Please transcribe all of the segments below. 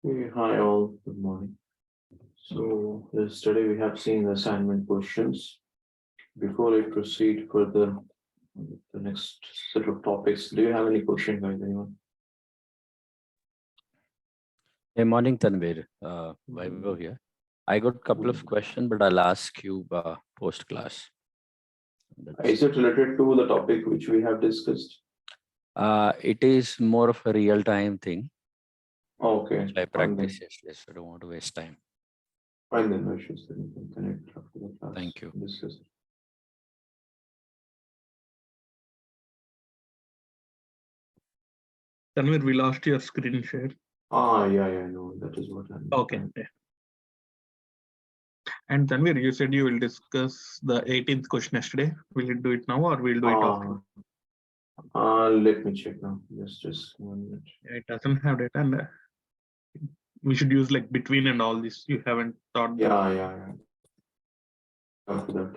Okay, hi all, good morning. So yesterday we have seen the assignment questions. Before I proceed further, the next set of topics, do you have any question, guys, anyone? Hey, morning, Tanvir. Vaibhav here. I got a couple of questions, but I'll ask you post class. Is it related to the topic which we have discussed? It is more of a real time thing. Okay, which I fine then. practice yesterday, so I don't want to waste time. Fine then, no issues, then you can connect after the class. Thank you. Discuss it. Tanvir, we lost your screen share. Yeah, no, that is what I'm. Okay. Yeah. And Tanvir, you said you will discuss the 18th question yesterday. Will you do it now or we'll do it after? Let me check now. Just 1 minute. Yeah, it doesn't have data, and we should use like between and all this. You haven't thought. Yeah. After that.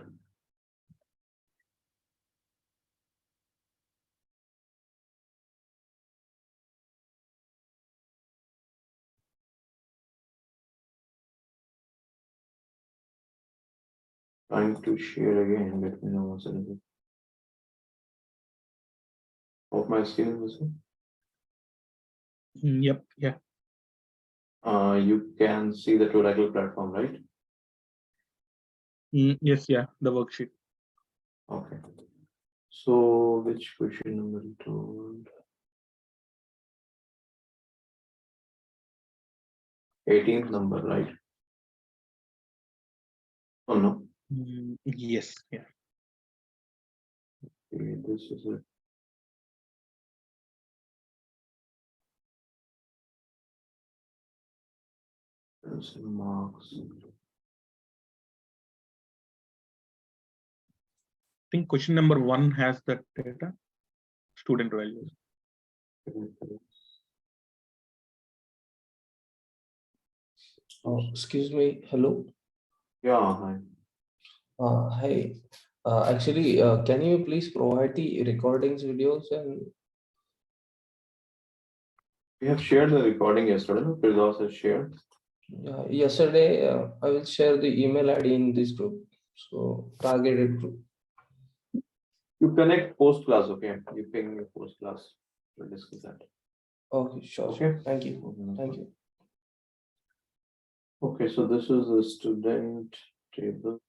Trying to share again, let me know once it is. Of my screen, was it? Yep. Yeah. You can see the Oracle platform, right? Yes. Yeah. The worksheet. Okay. So which question number you told? 18th number, right? Oh no. Yes. Yeah. Okay, this is it. There's marks. I think question number 1 has that data. Student values. Excuse me. Hello. Yeah, hi. Hi. Actually, can you please provide the recordings, videos, and We have shared the recording yesterday. No? Firdaus has shared. yesterday I will share the email ID in this group. So targeted group. You connect post class, okay? You ping me post class. We'll discuss that. Okay, sure. Okay. Thank you. Thank you. Okay, so this is the student table.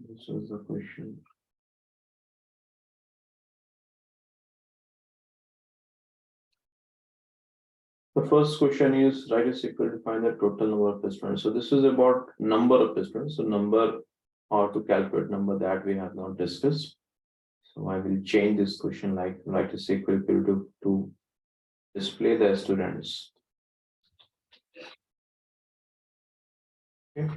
This is the question. The first question is write a sequel to find the total number of students. So this is about number of students. So number or to calculate number that we have not discussed. So I will change this question like write a sequel to display the students. Okay.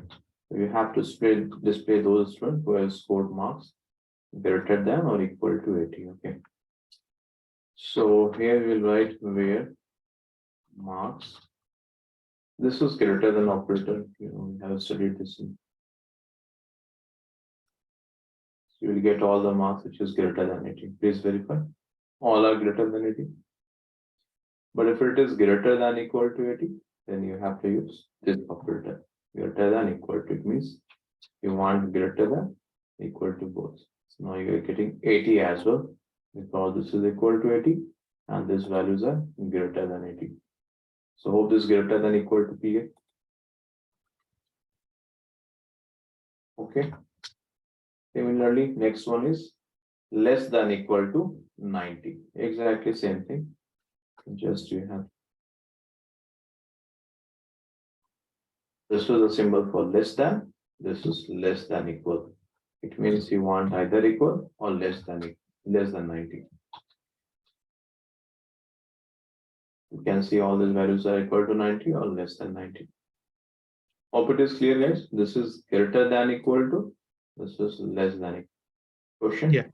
You have to display those students who have scored marks greater than or equal to 80. Okay. So here we'll write where marks. This is greater than operator. We have studied this. You will get all the marks which is greater than 80. Please verify. All are greater than 80. But if it is greater than equal to 80, then you have to use this operator. Greater than equal to, it means you want greater than equal to both. So now you are getting 80 as well, because this is equal to 80 and these values are greater than 80. So hope this is greater than equal to PA. Okay. Similarly, next one is less than equal to 90. Exactly same thing. Just you have. This is a symbol for less than. This is less than equal. It means you want either equal or less than 90. You can see all these values are equal to 90 or less than 90. Hope it is clear, guys. This is greater than equal to. This is less than equal. Question? Yeah.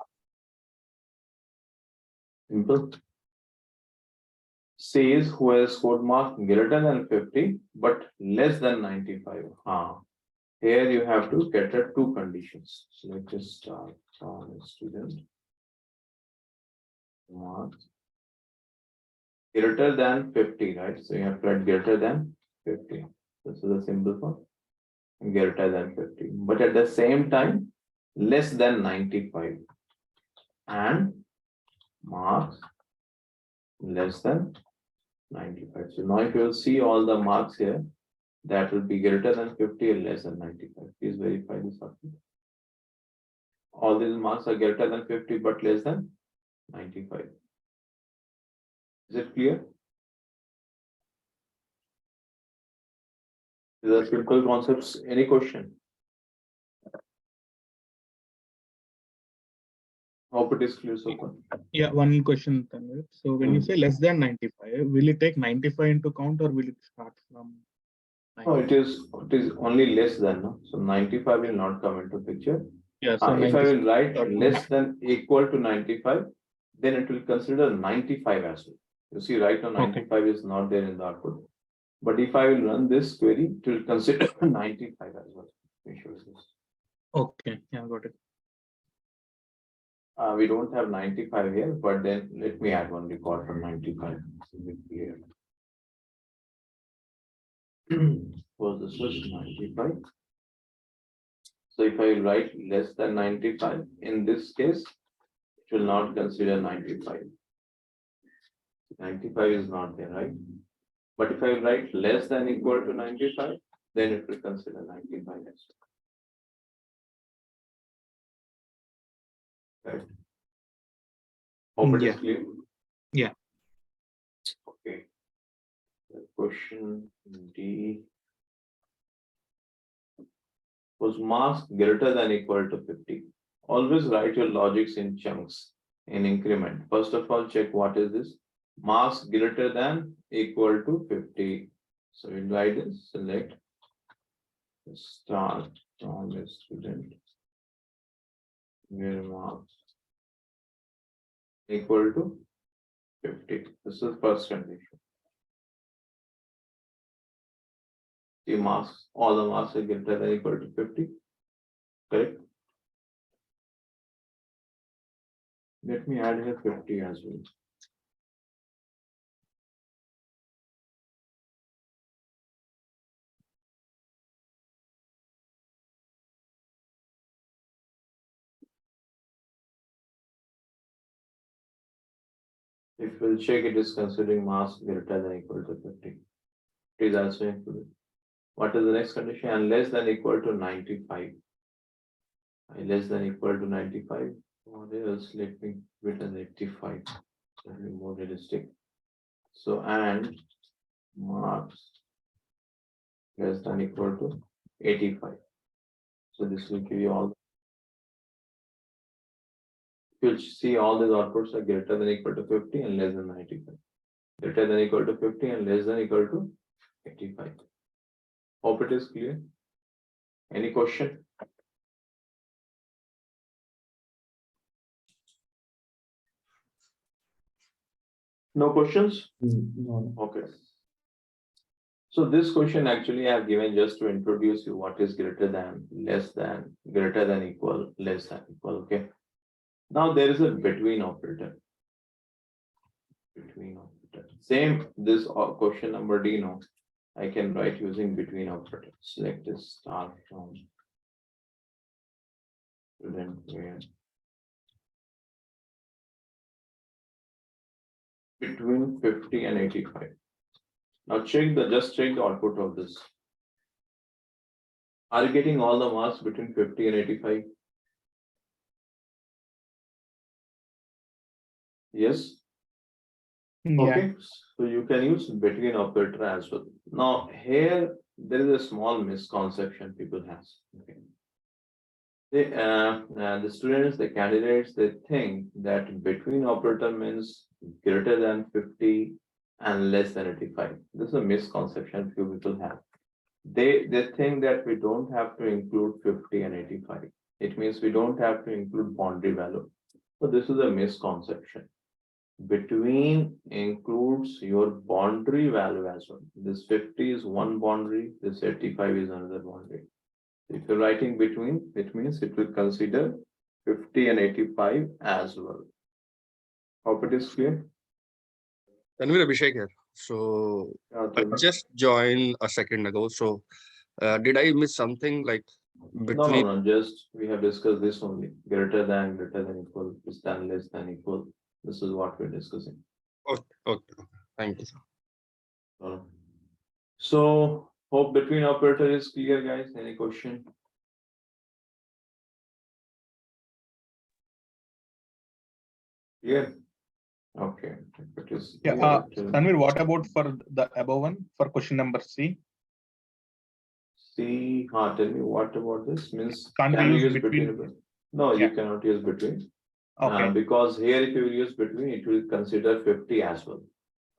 Simple. Says who has scored mark greater than 50 but less than 95. Here you have to get at two conditions. So let's just start on a student. Marks greater than 50, right? So you have to write greater than 50. This is a simple form. Greater than 50. But at the same time, less than 95. And marks less than 95. So now if you will see all the marks here, that will be greater than 50 and less than 95. Please verify this output. All these marks are greater than 50 but less than 95. Is it clear? These are simple concepts. Any question? Hope it is clear so far. Yeah, one question, Tanvir. So when you say less than 95, will it take 95 into count or will it start from? No, it is only less than, no? So 95 will not come into picture. Yeah, so If I 95 will write dot less than equal to 95, then it will consider 95 as well. You see, right now Okay. 95 is not there in the output. But if I will run this query, it will consider 95 as well. Let me show you this. Okay, yeah, got it. We don't have 95 here, but then let me add one record for 95. So we clear. Suppose this was 95. So if I write less than 95, in this case, it will not consider 95. 95 is not there, right? But if I write less than equal to 95, then it will consider 95 as well. Right. Hope it is Yeah. clear. Yeah. Okay. The question D was marks greater than equal to 50. Always write your logics in chunks, in increment. First of all, check what is this. Marks greater than equal to 50. So we write this, select start from a student where marks equal to 50. This is first condition. The marks, all the marks are greater than equal to 50. Correct? Let me add here 50 as well. If we'll check, it is considering mass greater than equal to 50. It is also included. What is the next condition? And less than equal to 95. Less than equal to 95. What else? Let me put as 85. That will be more realistic. So and marks less than equal to 85. So this will give you all. You'll see all these outputs are greater than equal to 50 and less than 95. Greater than equal to 50 and less than equal to 85. Hope it is clear. Any question? No questions? No. Okay. So this question actually I have given just to introduce you what is greater than, less than, greater than equal, less than equal, okay? Now there is a between operator. Between operator. Same this question number D, no, I can write using between operator. Select this start from student where between 50 and 85. Now just check the output of this. Are you getting all the marks between 50 and 85? Yes. Yeah. Okay, so you can use between operator as well. Now here there is a small misconception people have. Okay. The students, the candidates, they think that between operator means greater than 50 and less than 85. This is a misconception few people have. They think that we don't have to include 50 and 85. It means we don't have to include boundary value. So this is a misconception. Between includes your boundary value as well. This 50 is one boundary, this 85 is another boundary. If you're writing between, it means it will consider 50 and 85 as well. Hope it is clear. Tanvir, Abhishek here. So Yeah, I tell me. just joined a second ago. So did I miss something like between? No, just we have discussed this only. Greater than equal, less than equal. This is what we're discussing. Okay. Thank you. So hope between operator is clear, guys. Any question? Clear? Okay. If it is Yeah, clear, tell me. Tanvir, what about for the above one for question number C? See, tell me what about this means? Can't we Can we use use between? between? No, you Yeah. cannot use between. Okay. Because here if you will use between, it will consider 50 as well.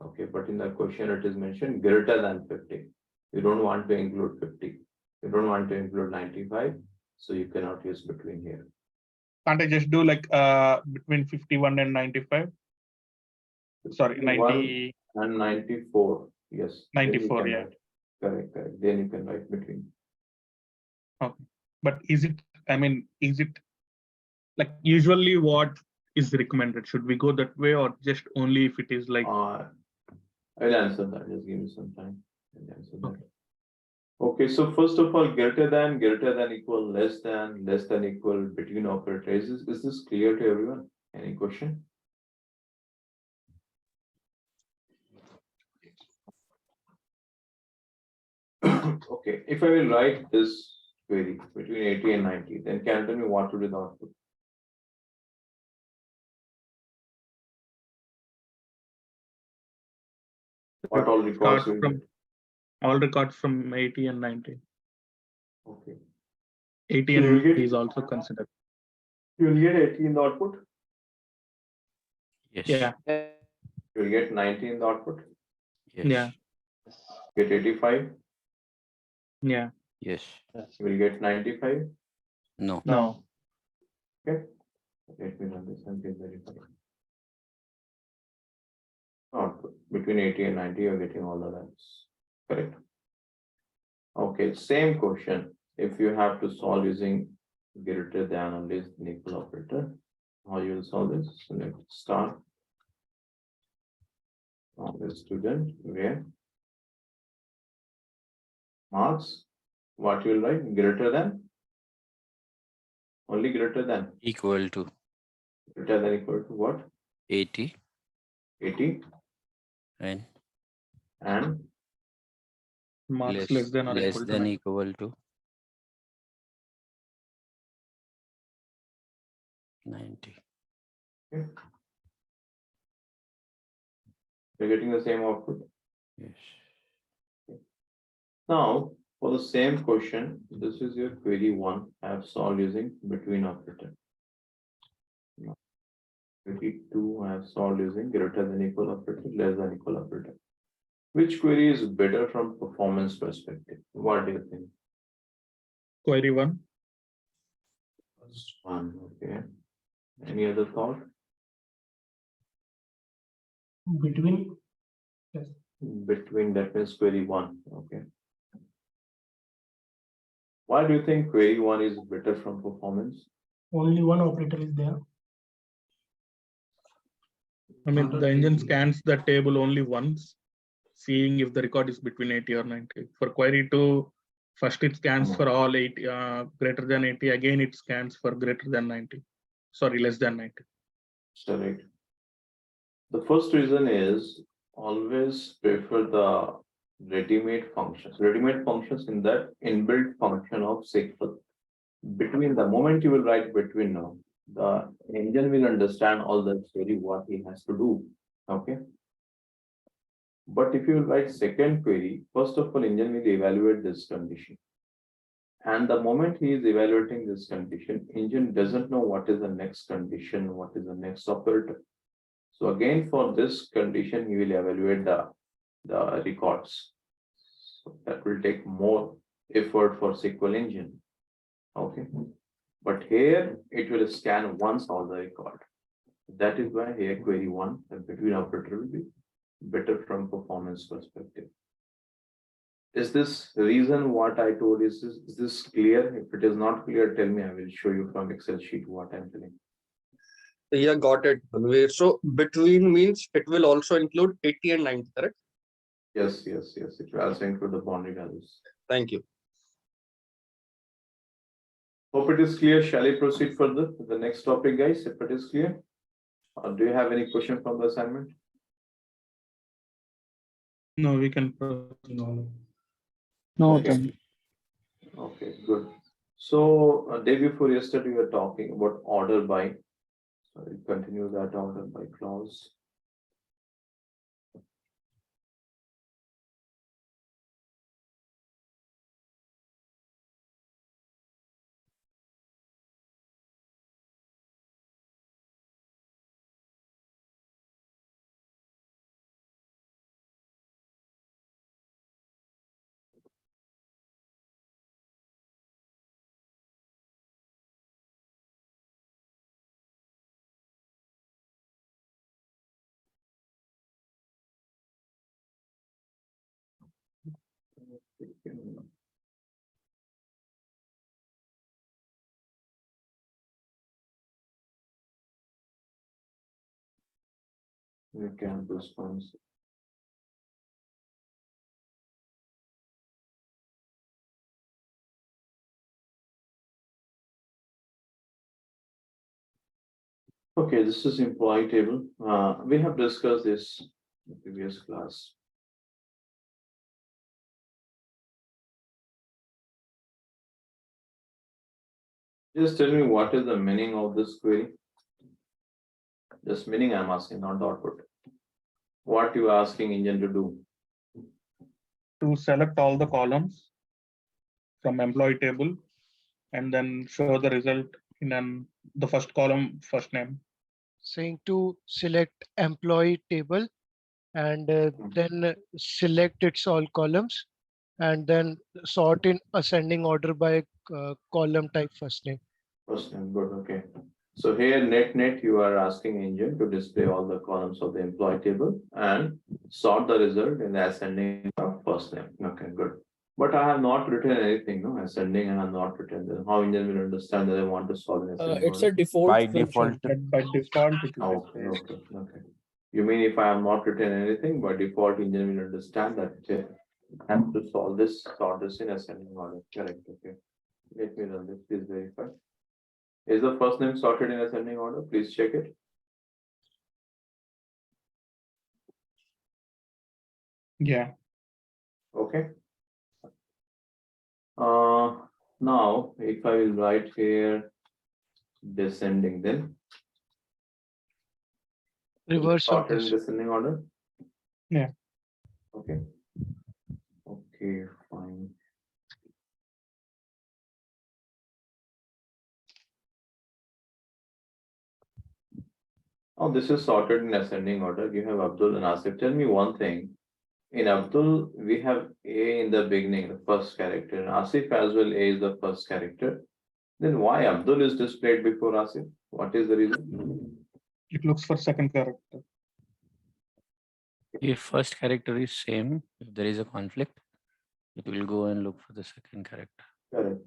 Okay, but in the question it is mentioned greater than 50. You don't want to include 50. You don't want to include 95. So you cannot use between here. Can't I just do like between 51 and 95? Sorry, 90. And 94. Yes. then you 94, can yeah. write. Correct. Then you can write between. Okay. But is it like usually what is recommended? Should we go that way or just only if it is like I will answer that. Just give me some time. I'll answer that. Okay. Okay, so first of all, greater than equal, less than equal, between operators. Is this clear to everyone? Any question? Okay, if I will write this query between 80 and 90, then can you tell me what will be the output? What all records will from get? all records from 80 and 90? Okay, 80 So you and will get- is also considered. you will get 80 in the output, Yes. Yeah. you will get 90 in the output, Yes. Yeah. get 85, Yeah. Yes. you will get 95. No. No. Let me run this and get verify. Output between 80 and 90, you're getting all the values. Correct. Okay, same question. If you have to solve using greater than or less than equal operator, how you will solve this? So let's start. Now the student where marks, what you will write? Greater than? Only greater than? Equal to Greater than equal to what? 80 80 and and Marks less than or less equal to than 90. equal to 90. you're getting the same output. Yes. Now, for the same question, this is your query one. I have solved using between operator. Now, query two, I have solved using greater than equal operator, less than equal operator. Which query is better from performance perspective? What do you think? Query 1. First one, okay. Any other thought? Between, yes, Between, that means query one, okay. Why do you think query one is better from performance? only one operator is there. I mean, the engine scans the table only once, seeing if the record is between 80 or 90. For query 2, first it scans for all 80, greater than 80. Again, it scans for greater than 90. Sorry, less than 90. Correct. The first reason is always prefer the ready-made functions. Ready-made functions in that inbuilt function of SQL. Between the moment you will write between now, the engine will understand all the query what he has to do. Okay. But if you will write second query, first of all, engine will evaluate this condition. And the moment he is evaluating this condition, engine doesn't know what is the next condition, what is the next operator. So again, for this condition, he will evaluate the records. So that will take more effort for SQL engine. Okay. But here it will scan once all the record. That is why here query one, the between operator will be better from performance perspective. Is this reason what I told is this clear? If it is not clear, tell me, I will show you from Excel sheet what I'm telling. Yeah, got it. Tanvir. So between means it will also include 80 and 90, correct? Yes, it will also include the boundary values. Thank you. Hope it is clear. Shall I proceed further to the next topic, guys? If it is clear, or do you have any question from the assignment? No, we can. No, Okay. then. Okay, good. So day before yesterday, we were talking about order by. So we continue that order by clause. We can respond. Okay, this is employee table. We have discussed this in the previous class. Just tell me what is the meaning of this query? Just meaning I'm asking, not the output. What you are asking engine to do? To select all the columns from employee table and then show the result in the first column, first name. Saying to select employee table and then select its all columns and then sort in ascending order by column type first name. First name, good, okay. So here net you are asking engine to display all the columns of the employee table and sort the result in the ascending of first name. Okay, good. But I have not written anything, no ascending, and I have not written this. How engine will understand that I want to solve an ascending It's order? a default By function. default, By default, it will Okay. You mean if I have not written anything, by default engine will understand that I have to solve this, sort this in ascending order. Correct, okay. Let me run this, please verify. Is the first name sorted in ascending order? Please check it. Yeah. Okay. Now if I will write here descending, then Reverse of sorted in this. descending order. Yeah. Okay. Okay, fine. Oh, this is sorted in ascending order. You have Abdul and Asif. Tell me one thing. In Abdul, we have A in the beginning, the first character. And Asif as well, A is the first character. Then why Abdul is displayed before Asif? What is the reason? It looks for second character. if first character is same, if there is a conflict, it will go and look for the second character. Correct.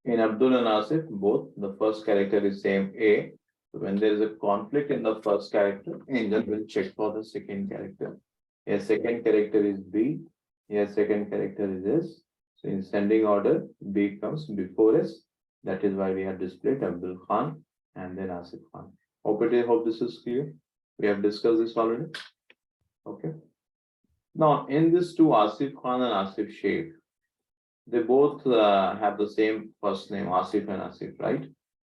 In Abdul and Asif, both the first character is same A. So when there is a conflict in the first character, engine will check for the second character. A second character is B. A second character is S. So in sending order, B comes before S. That is why we have displayed Abdul Khan and then Asif Khan. Hope this is clear. We have discussed this already. Okay. Now in this two, Asif Khan and Asif Sheikh, they both have the same first name, Asif and Asif, right?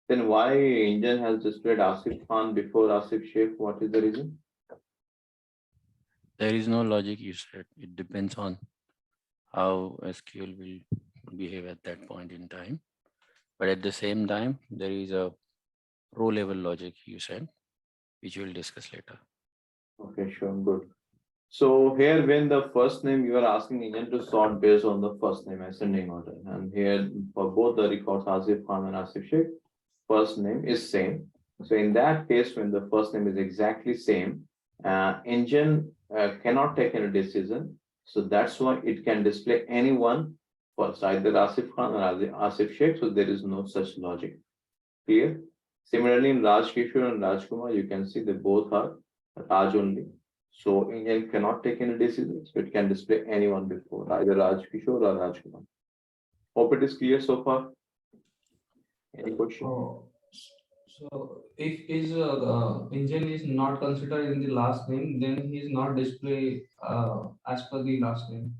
Then why engine has displayed Asif Khan before Asif Sheikh? What is the reason? There is no logic you said. It depends on how SQL will behave at that point in time. But at the same time, there is a row level logic you said, which we'll discuss later. Okay, sure, good. So here when the first name, you are asking engine to sort based on the first name ascending order. And here for both the records, Asif Khan and Asif Sheikh, first name is same. So in that case, when the first name is exactly same, engine cannot take any decision So that's why it can display anyone first, either Asif Khan or Asif Sheikh. So there is no such logic. Clear? Similarly, in Raj Kishore and Rajkumar, you can see they both are Raj only. So engine cannot take any decisions. So it can display anyone before, either Raj Kishore or Rajkumar. Hope it is clear so far. Any question? Oh, so if his engine is not considered in the last name, then he is not display as per the last name.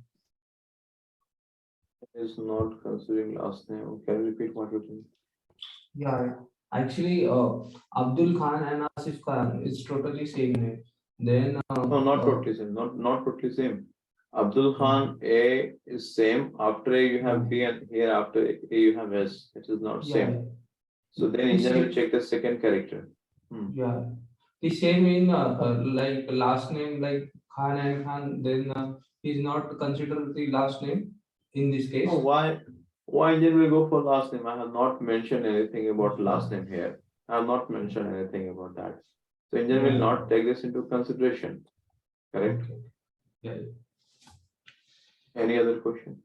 Is not considering last name. Can you repeat what you think? Yeah, actually, Abdul Khan and Asif Khan is totally same name. Then No, not totally same. Not totally same. Abdul Khan A is same. After A you have B and here after A you have S. It is not same. So then engine will check the second character. Yeah, the same in like last name like Khan and Khan. Then is not considered the last name in this case. Oh, why engine will go for last name? I have not mentioned anything about last name here. I have not mentioned anything about that. So engine will not take this into consideration. Correct? Okay. Yeah. Any other question?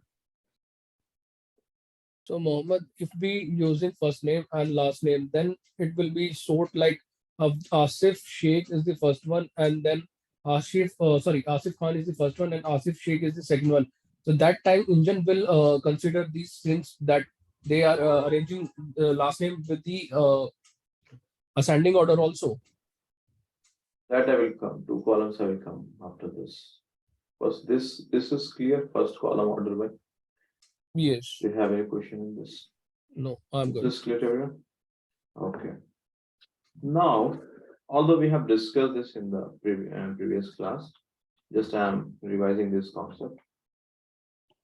So Mohammed, if we using first name and last name, then it will be sort like Asif Sheikh is the first one, and then Asif Khan is the first one, and Asif Sheikh is the second one. So that time engine will consider these things that they are arranging the last name with the ascending order also. That I will come. Two columns I will come after this. First, this is clear. First column order by. Yes. Do you have any question in this? No, I'm good. Is this clear to everyone? Okay. Now, although we have discussed this in the previous class, just I am revising this concept.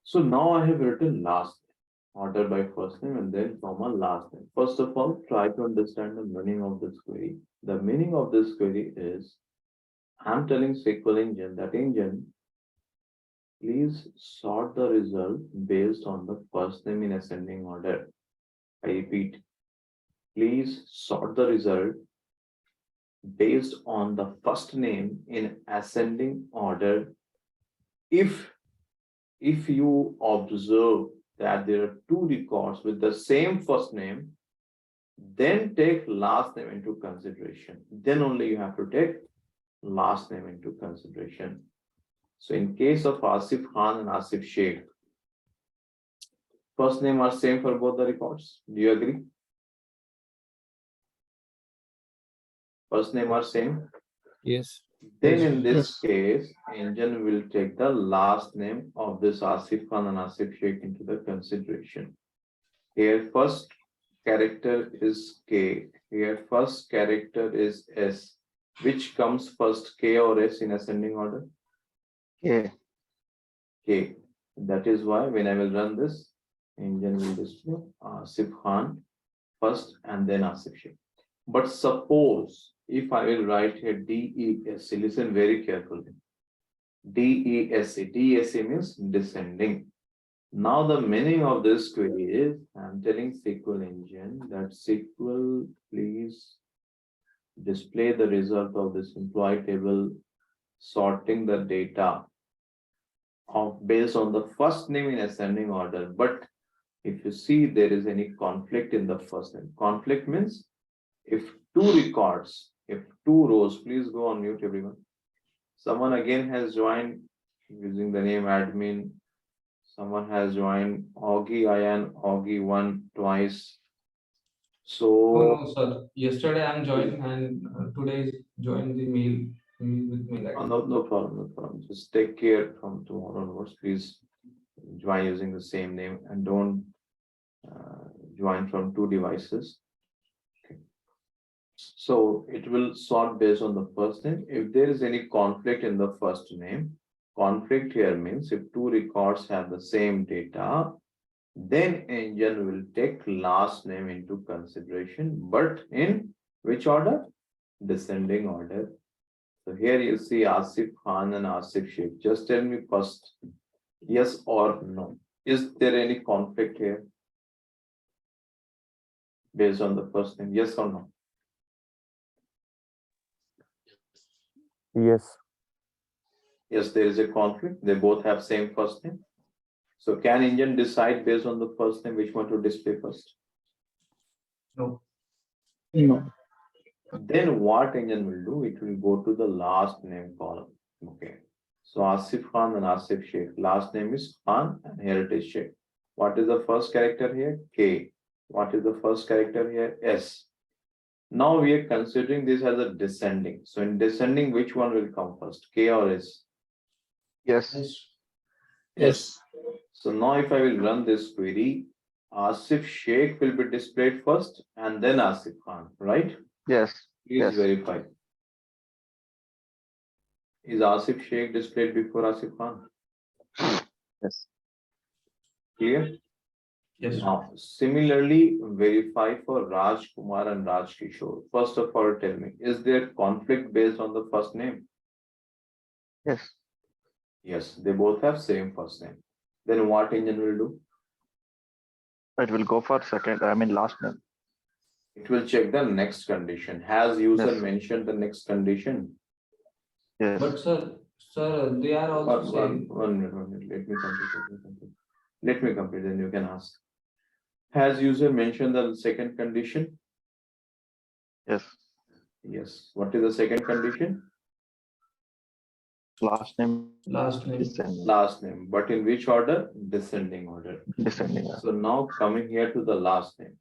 So now I have written last name, order by first name and then comma last name. First of all, try to understand the meaning of this query. The meaning of this query is, I'm telling SQL engine that engine, please sort the result based on the first name in ascending order. I repeat, please sort the result based on the first name in ascending order. If you observe that there are two records with the same first name, then take last name into consideration. Then only you have to take last name into consideration. So in case of Asif Khan and Asif Sheikh, first name are same for both the records. Do you agree? First name are same. Yes. Then in this case, engine will take the last name of this Asif Khan and Asif Sheikh into the consideration. Here first character is K. Here first character is S. Which comes first, K or S in ascending order? K. K. That is why when I will run this, engine will display Asif Khan first and then Asif Sheikh. But suppose if I will write here DESC, listen very carefully. DESC, DESC means descending. Now the meaning of this query is, I'm telling SQL engine that SQL please display the result of this employee table, sorting the data of based on the first name in ascending order. But if you see there is any conflict in the first name, conflict means if two records, if two rows, please go on mute everyone. Someone again has joined using the name admin. Someone has joined Augie Ayan, Augie 1 twice. So No, sir. Yesterday I'm joined and today is joined the mail with mail ID. no problem. Just take care from tomorrow onwards. Please join using the same name and don't join from two devices. Okay. So it will sort based on the first name. If there is any conflict in the first name, conflict here means if two records have the same data, then engine will take last name into consideration, but in which order? Descending order. So here you see Asif Khan and Asif Sheikh. Just tell me first, yes or no. Is there any conflict here? Based on the first name, yes or no? Yes. Yes, there is a conflict. They both have same first name. So can engine decide based on the first name which one to display first? No. No. Then what engine will do? It will go to the last name column. Okay. So Asif Khan and Asif Sheikh. Last name is Khan and here it is Sheikh. What is the first character here? K. What is the first character here? S. Now we are considering this as a descending. So in descending, which one will come first? K or S? Yes. Yes. So now if I will run this query, Asif Sheikh will be displayed first and then Asif Khan, right? Yes. Please Yes. verify. Is Asif Sheikh displayed before Asif Khan? Yes. Clear? Yes. Now, similarly, verify for Raj Kumar and Raj Kishore. First of all, tell me, is there conflict based on the first name? Yes. Yes, they both have same first name. Then what engine will do? It will go for second. I mean last name. It will check the next condition. Has user Yes. mentioned the next condition? Yes. But sir, they are also same. One minute, let me complete. Let me complete, then you can ask. Has user mentioned the second condition? Yes. Yes. What is the second condition? Last name. Last name. Descending. Last name. But in which order? Descending order. Descending. So now coming here to the last name.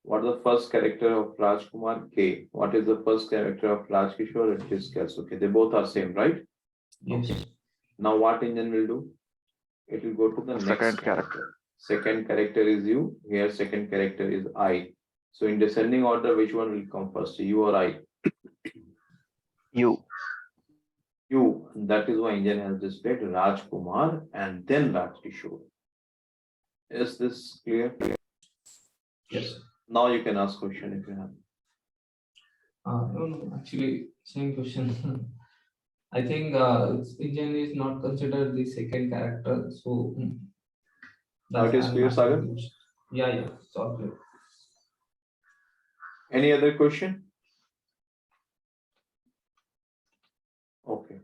What is the first character of Rajkumar? K. What is the first character of Raj Kishore? It is K. Okay, they both are same, right? Yes. Now what engine will do? It will go to the next Second character. Second character is U. Here second character is I. So in descending order, which one will come first? U or I? You. U. That is why engine has displayed Rajkumar and then Raj Kishore. Is this clear? Yes. Now you can ask question if you have. No, actually, same question. I think engine is not considered the second character, so Now it is I'm clear, asking Sagar? the question. Yeah, it's all clear. Any other question? Okay.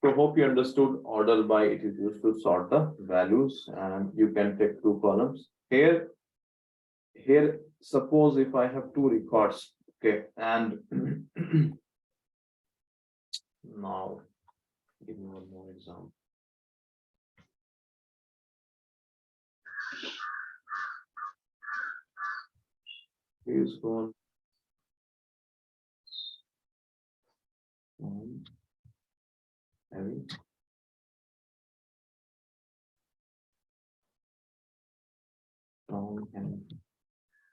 So hope you understood order by it is used to sort the values and you can take two columns. Here, suppose if I have two records, okay, and now give me one more example. Please go on. Heavy.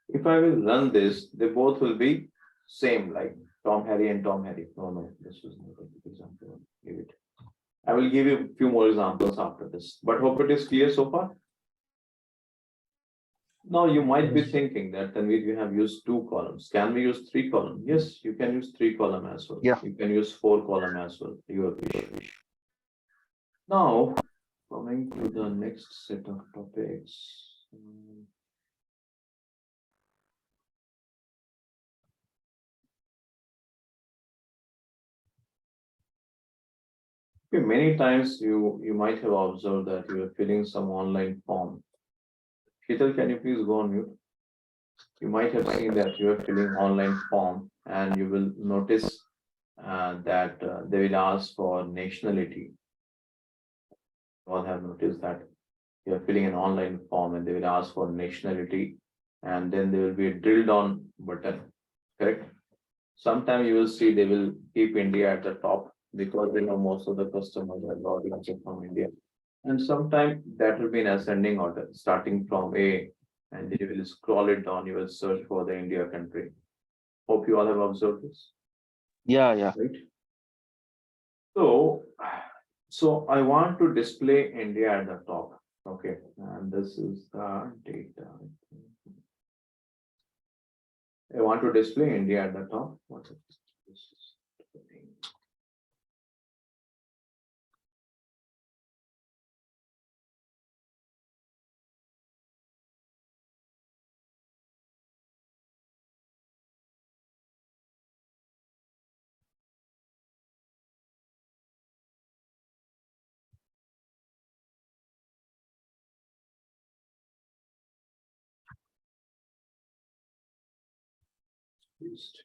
If I will run this, they both will be same, like Tom, Harry and Tom, Harry. No, this was not a good example. Leave it. I will give you a few more examples after this, but hope it is clear so far. Now you might be Yes. thinking that then we have used two columns. Can we use three column? Yes, you can use three column as well. Yeah. You can use four column as well. Your wish. Now, coming to the next set of topics. Okay, many times you might have observed that you are filling some online form. Sheetal, can you please go on mute? You might have seen that you are filling online form and you will notice that they will ask for nationality. All have noticed that you are filling an online form and they will ask for nationality and then there will be a drill down button, correct? Sometime you will see they will keep India at the top because they know most of the customers are audiences from India. And sometime that will be in ascending order, starting from A, and you will scroll it down, you will search for the India country. Hope you all have observed this, Yeah. right? So I want to display India at the top. Okay, and this is the data. I want to display India at the top. What's it? Paste.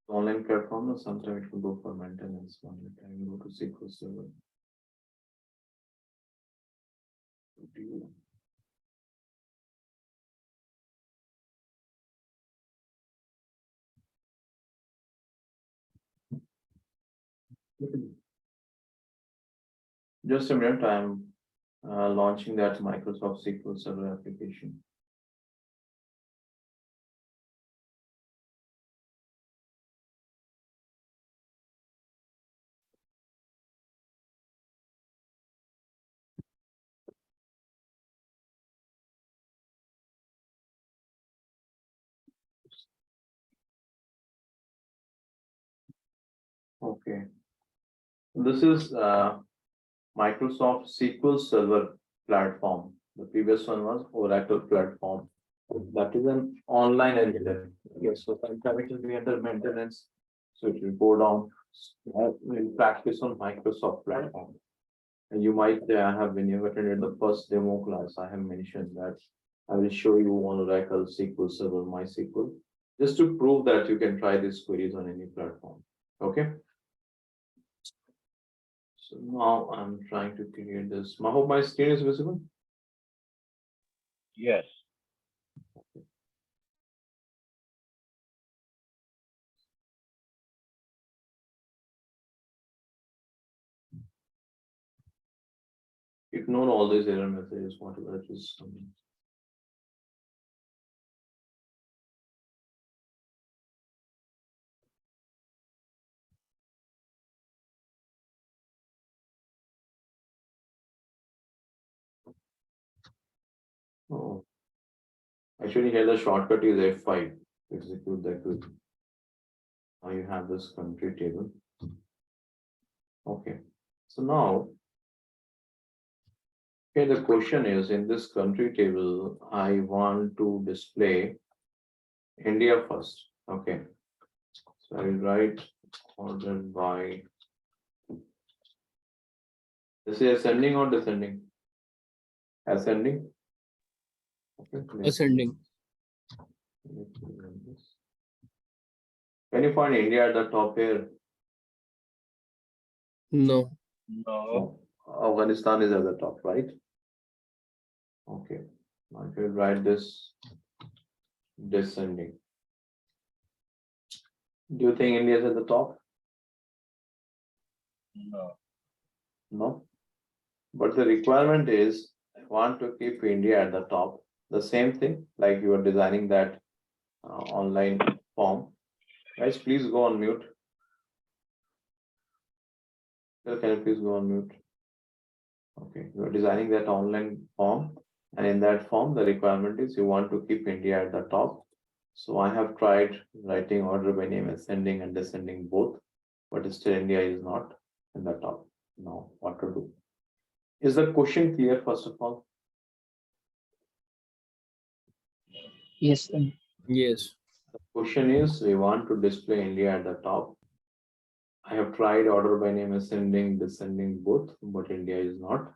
Online platform, sometimes it will go for maintenance. One time go to SQL Server. View. Just a minute, I'm launching that Microsoft SQL Server application. Okay. This is Microsoft SQL Server platform. The previous one was Oracle platform. That is an online engineering. Yes, so sometimes it will be under maintenance. So it will go down. We'll practice on Microsoft platform. And you might have, when you attended the first demo class, I have mentioned that I will show you on Oracle SQL Server, MySQL, just to prove that you can try these queries on any platform. Okay. So now I'm trying to create this. I hope my screen is visible. Yes. Ignore all these error messages, whatever it is. Oh. Actually, here the shortcut is F5 to execute the query. Now you have this country table. Okay, so now, okay, the question is in this country table, I want to display India first. Okay, so I will write ordered by. This is ascending or descending? Ascending. Okay, Ascending. Can you find India at the top here? No. No. Afghanistan is at the top, right? Okay, now if you write this descending. Do you think India is at the top? No. No. But the requirement is, I want to keep India at the top. The same thing, like you are designing that online form. Guys, please go on mute. Can you please go on mute? Okay, you are designing that online form, and in that form, the requirement is you want to keep India at the top. So I have tried writing order by name, ascending and descending both, but still India is not in the top. Now, what to do? Is the question clear, first of all? Yes. Yes. The question is, we want to display India at the top. I have tried order by name, ascending, descending both, but India is not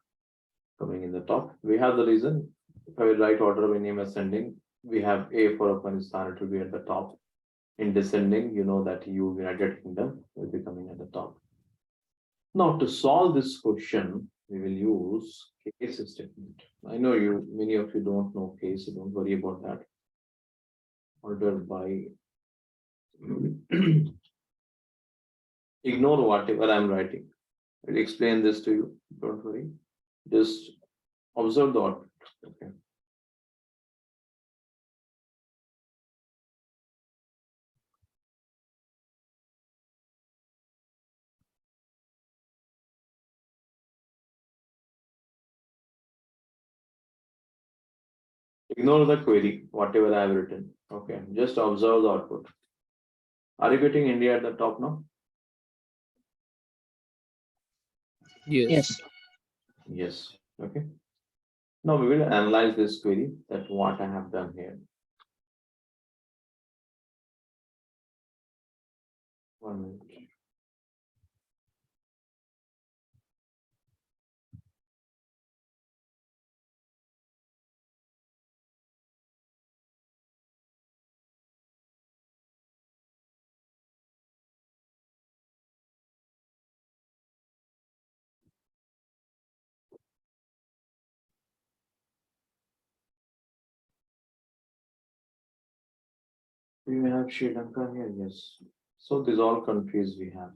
coming in the top. We have the reason. If I write order by name ascending, we have A for Afghanistan, it will be at the top. In descending, you know that United Kingdom will be coming at the top. Now, to solve this question, we will use case statement. I know many of you don't know case, so don't worry about that. Order by ignore whatever I'm writing. I'll explain this to you. Don't worry. Just observe the order. Okay. Ignore the query, whatever I have written. Okay, just observe the output. Are you getting India at the top now? Yes. Yes. Okay. Now we will analyze this query, that what I have done here. 1 minute. We may have Sri Lanka here, yes. So these all countries we have.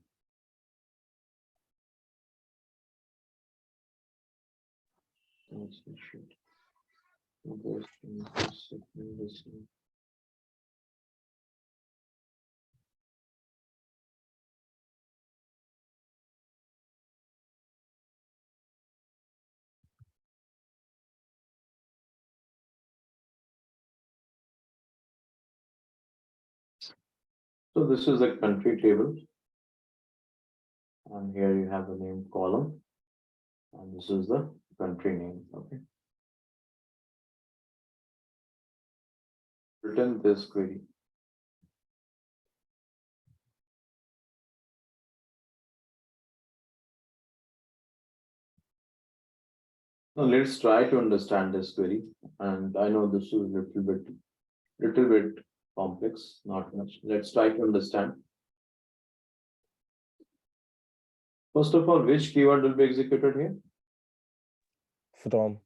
Yes, we should. This. So this is a country table. And here you have the name column. And this is the country name, okay? Return this query. Now let's try to understand this query. And I know this is a little bit complex, not much. Let's try to understand. First of all, which keyword will be executed here? From.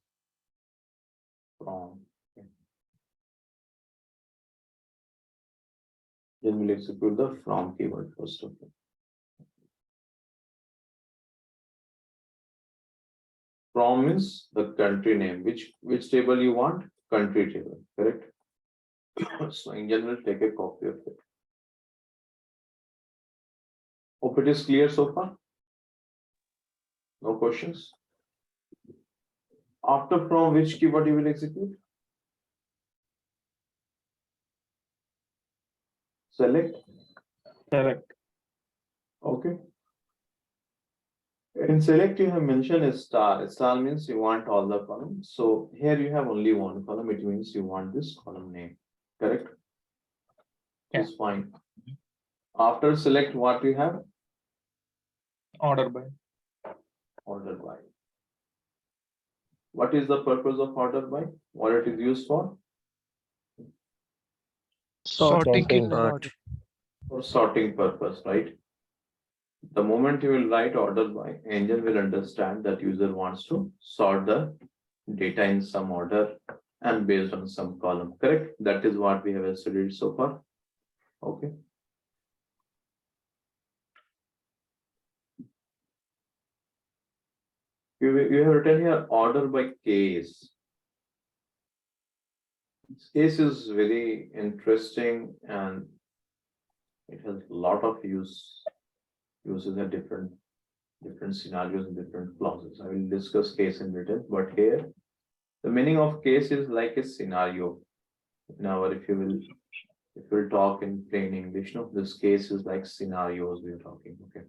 From. Okay. Then we'll execute the from keyword first of all. From means the country name. Which table you want? Country table, correct? So Engine will take a copy of it. Hope it is clear so far. No questions. After from, which keyword you will execute? Select. Correct. Okay. In select, you have mentioned a star. A star means you want all the columns. So here you have only one column. It means you want this column name. Correct? Yeah. That's fine. After select, what you have? Order by. Order by. What is the purpose of order by? What it is used for? Sorting in Sorting. order. For sorting purpose, right? The moment you will write order by, Engine will understand that user wants to sort the data in some order and based on some column, correct? That is what we have studied so far. Okay. You have written here order by case. This case is very interesting and it has a lot of uses in different scenarios and different clauses. I will discuss case in detail, but here the meaning of case is like a scenario. Now, if you will talk in plain English, no, this case is like scenarios we are talking. Okay.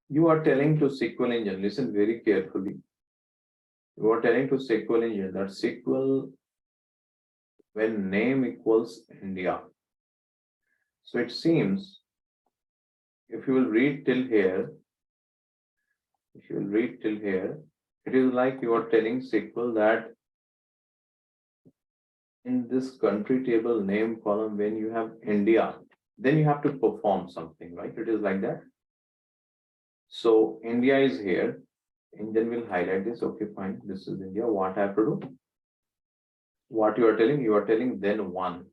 You are telling to SQL engine, listen very carefully. You are telling to SQL engine that SQL when name equals India. So it seems if you will read till here, it is like you are telling SQL that in this country table name column, when you have India, then you have to perform something, right? It is like that. So India is here. Engine will highlight this. Okay, fine. This is India. What I have to do? What you are telling then one.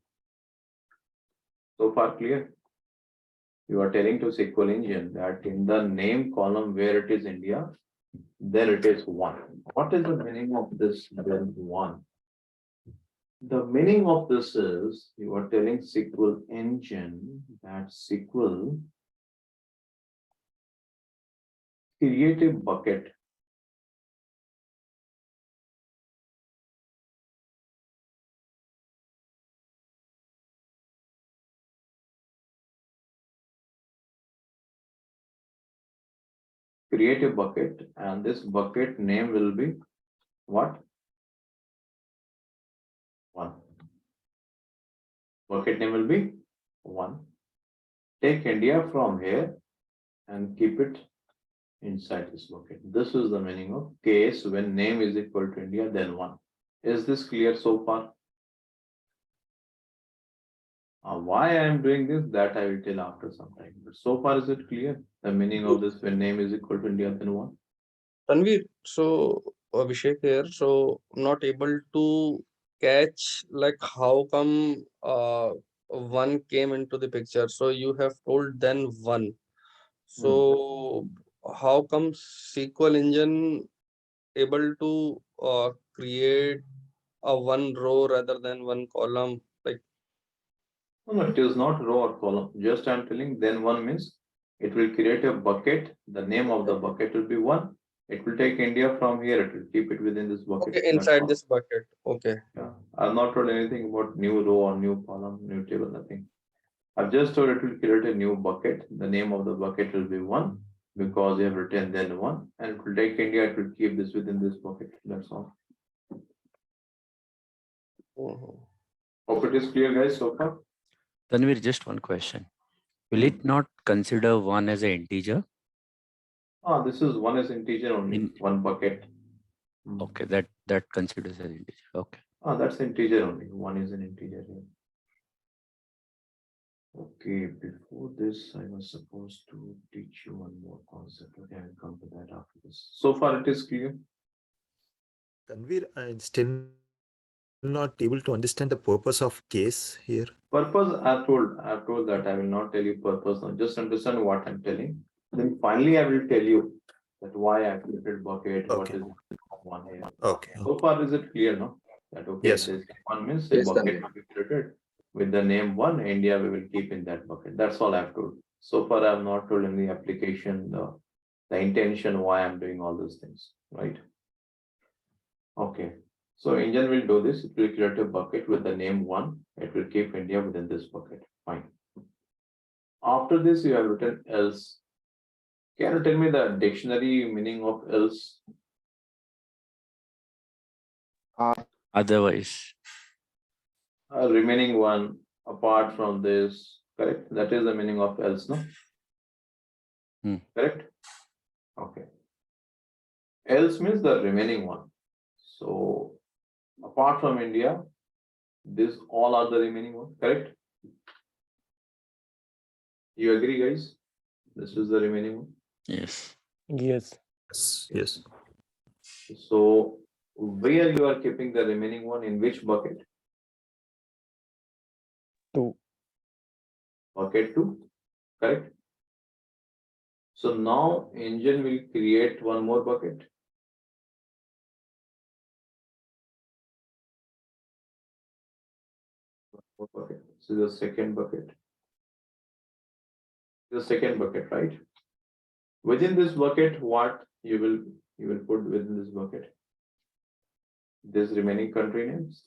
So far clear? You are telling to SQL engine that in the name column where it is India, then it is one. What is the meaning of this then one? The meaning of this is you are telling SQL engine that SQL create a bucket. Create a bucket and this bucket name will be what? One. Bucket name will be one. Take India from here and keep it inside this bucket. This is the meaning of case when name is equal to India, then one. Is this clear so far? Why I am doing this, that I will tell after some time. But so far, is it clear? The meaning of this when name is equal to India, then one. Tanvir, so Abhishek here, so I'm not able to catch like how come one came into the picture. So you have told then one. So how come SQL engine able to create a one row rather than one column? Like No, it is not row or column. Just I am telling then one means it will create a bucket. The name of the bucket will be one. It will take India from here. It will keep it within this bucket. okay, That's inside all. this bucket. Okay. Yeah. I've not told anything about new row or new column, new table, nothing. I've just told it will create a new bucket. The name of the bucket will be one because you have written then one, and it will take India. It will keep this within this bucket. That's all. Mhm. Hope it is clear, guys, so far. Tanvir, just one question. Will it not consider one as an integer? This is one is integer only, In- one bucket. Okay, that considers as integer. Okay. That's integer only. One is an integer here. Okay, before this, I was supposed to teach you one more concept. Okay, I'll come to that after this. So far, it is clear. Tanvir, I'm still not able to understand the purpose of case here. Purpose, I've told that I will not tell you purpose now. Just understand what I'm telling. Then finally, I will tell you that why I created bucket. What Okay. is one here? Okay. So far, is it clear? No, that okay. Yes. This one means a Yes, bucket will be created with the name one. India we will keep in that bucket. That's all I've told. So far, I have not told any application, the intention why I'm doing all those things, right? Okay. So engine will do this. It will create a bucket with the name one. It will keep India within this bucket. Fine. After this, you have written else. Can you tell me the dictionary meaning of else? Otherwise, Remaining one apart from this, correct? That is the meaning of else, no? Correct? Okay. Else means the remaining one. So apart from India, this all are the remaining one, correct? You agree, guys? This is the remaining one. yes. Yes. Yes. Yes. So where you are keeping the remaining one, in which bucket? Two. Bucket two, correct? So now engine will create one more bucket. One more bucket. So the second bucket. The second bucket, right? Within this bucket, what you will put within this bucket? This remaining country names.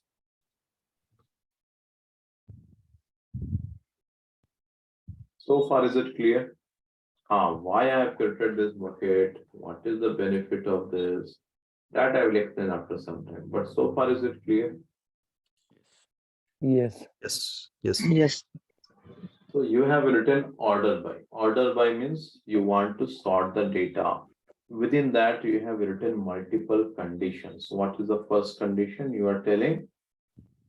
So far, is it clear? Why I have created this bucket? What is the benefit of this? That I will explain after some time. But so far, is it clear? Yes. Yes. Yes. Yes. So you have written order by. Order by means you want to sort the data. Within that, you have written multiple conditions. What is the first condition? You are telling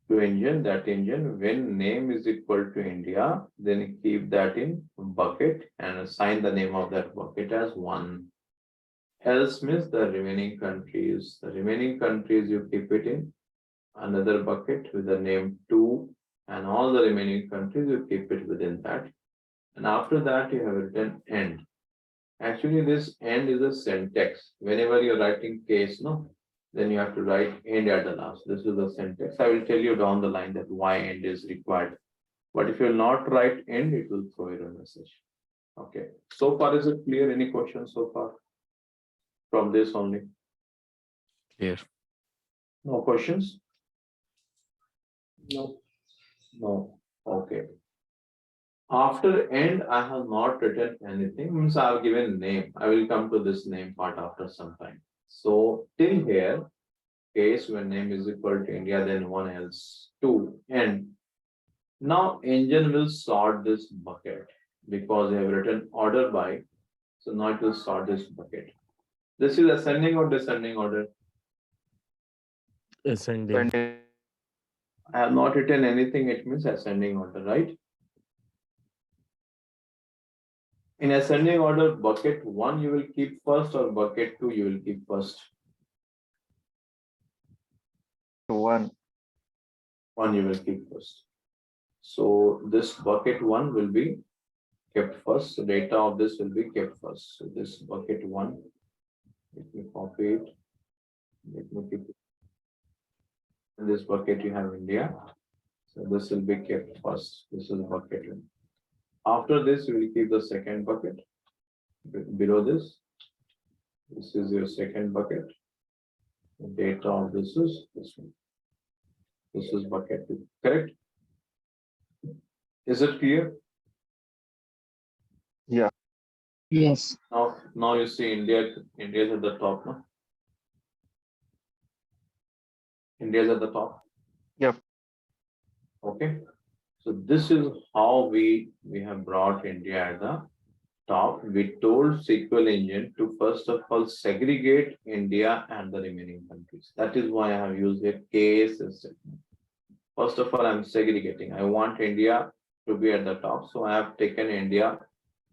to engine, that engine, when name is equal to India, then keep that in bucket and assign the name of that bucket as one. Else means the remaining countries. The remaining countries you keep it in another bucket with the name two, and all the remaining countries you keep it within that. And after that, you have written end. Actually, this end is a syntax. Whenever you're writing case, no, then you have to write end at the last. This is the syntax. I will tell you down the line that why end is required. But if you will not write end, it will throw error message. Okay. So far, is it clear? Any questions so far? From this only? Clear. No questions? No. No. Okay. After end, I have not written anything. Means I have given name. I will come to this name part after some time. So till here, case when name is equal to India, then one else two end. Now engine will sort this bucket because they have written order by. So now it will sort this bucket. This is ascending or descending order. Ascending. I have not written anything, it means ascending order, right? In ascending order, bucket 1 you will keep first or bucket 2 you will keep first? 1. 1 you will keep first. So this bucket 1 will be kept first. So data of this will be kept first. So this bucket 1, let me copy it. Let me keep it. In this bucket you have India. So this will be kept first. This is bucket 1. After this, you will keep the second bucket below this. This is your second bucket. The data of this is this one. This is bucket 2. Correct? Is it clear? Yes. Now you see India is at the top now. India is at the top. Yep. Okay. So this is how we have brought India at the top. We told SQL engine to first of all segregate India and the remaining countries. That is why I have used a case statement. First of all, I'm segregating. I want India to be at the top. So I have taken India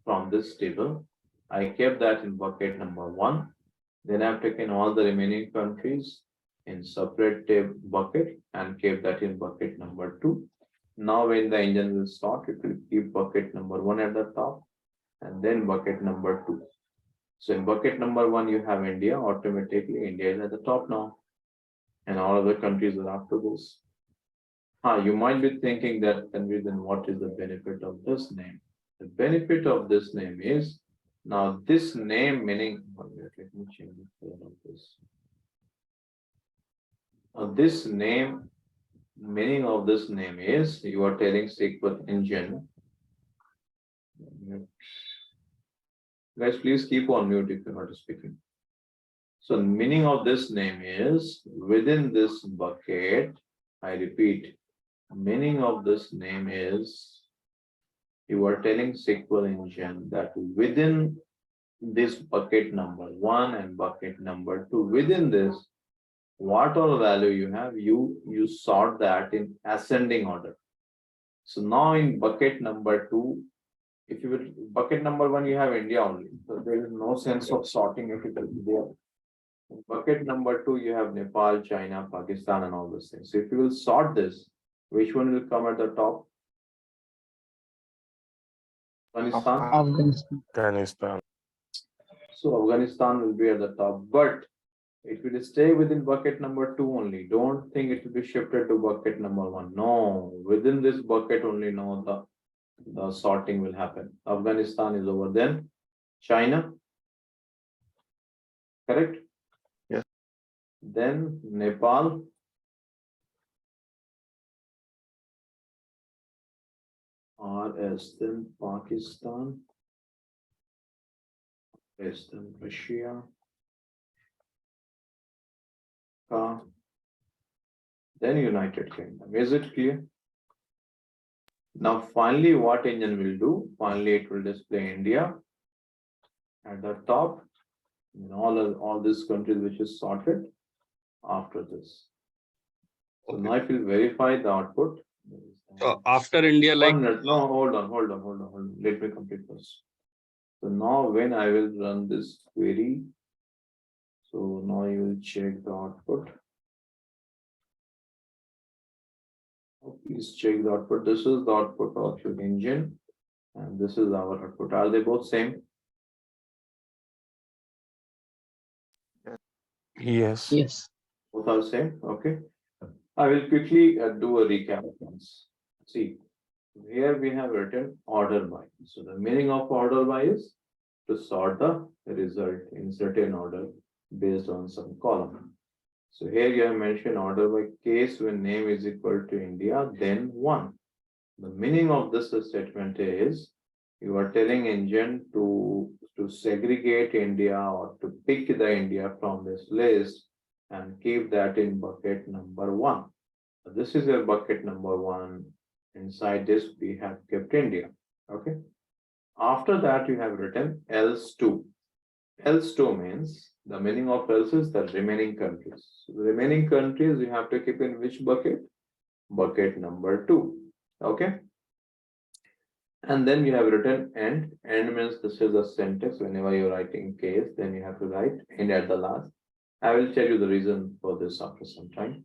from this table. I kept that in bucket number 1. Then I've taken all the remaining countries in separate bucket and kept that in bucket number 2. Now when the engine will start, it will keep bucket number 1 at the top and then bucket number 2. So in bucket number 1, you have India. Automatically, India is at the top now. And all other countries are after this. You might be thinking that, then what is the benefit of this name? The benefit of this name is, now this name meaning, let me change the color of this. Now this name, meaning of this name is, you are telling SQL engine. Guys, please keep on mute if you're not speaking. So meaning of this name is, within this bucket, I repeat, meaning of this name is, you are telling SQL engine that within this bucket number 1 and bucket number 2, within this, what all value you have, you sort that in ascending order. So now in bucket number 2, if you will, bucket number 1, you have India only. So there is no sense of sorting if it will be there. In bucket number 2, you have Nepal, China, Pakistan, and all those things. So if you will sort this, which one will come at the top? Afghanistan. Afghanistan. So Afghanistan will be at the top, but it will stay within bucket number 2 only. Don't think it will be shifted to bucket number 1. No, within this bucket only now the sorting will happen. Afghanistan is over, then China. Correct? Yes. Then Nepal. RS, then Pakistan. S, then Russia. Then United Kingdom. Is it clear? Now finally what engine will do? Finally it will display India at the top in all these countries which is sorted after this. So now if you verify the output. After India, like 1 minute. No, hold on. Let me complete first. So now when I will run this query, so now you will check the output. Please check the output. This is the output of your engine, and this is our output. Are they both same? Yes. Yes. Both are same. Okay. I will quickly do a recap once. See, here we have written order by. So the meaning of order by is to sort the result in certain order based on some column. So here you have mentioned order by case when name is equal to India, then 1. The meaning of this statement is you are telling engine to segregate India or to pick the India from this list and keep that in bucket number 1. So this is your bucket number 1. Inside this, we have kept India. Okay. After that, you have written else two. Else two means the meaning of else is the remaining countries. So the remaining countries you have to keep in which bucket? Bucket number 2. Okay. And then you have written end. End means this is a sentence. Whenever you're writing case, then you have to write end at the last. I will tell you the reason for this after some time.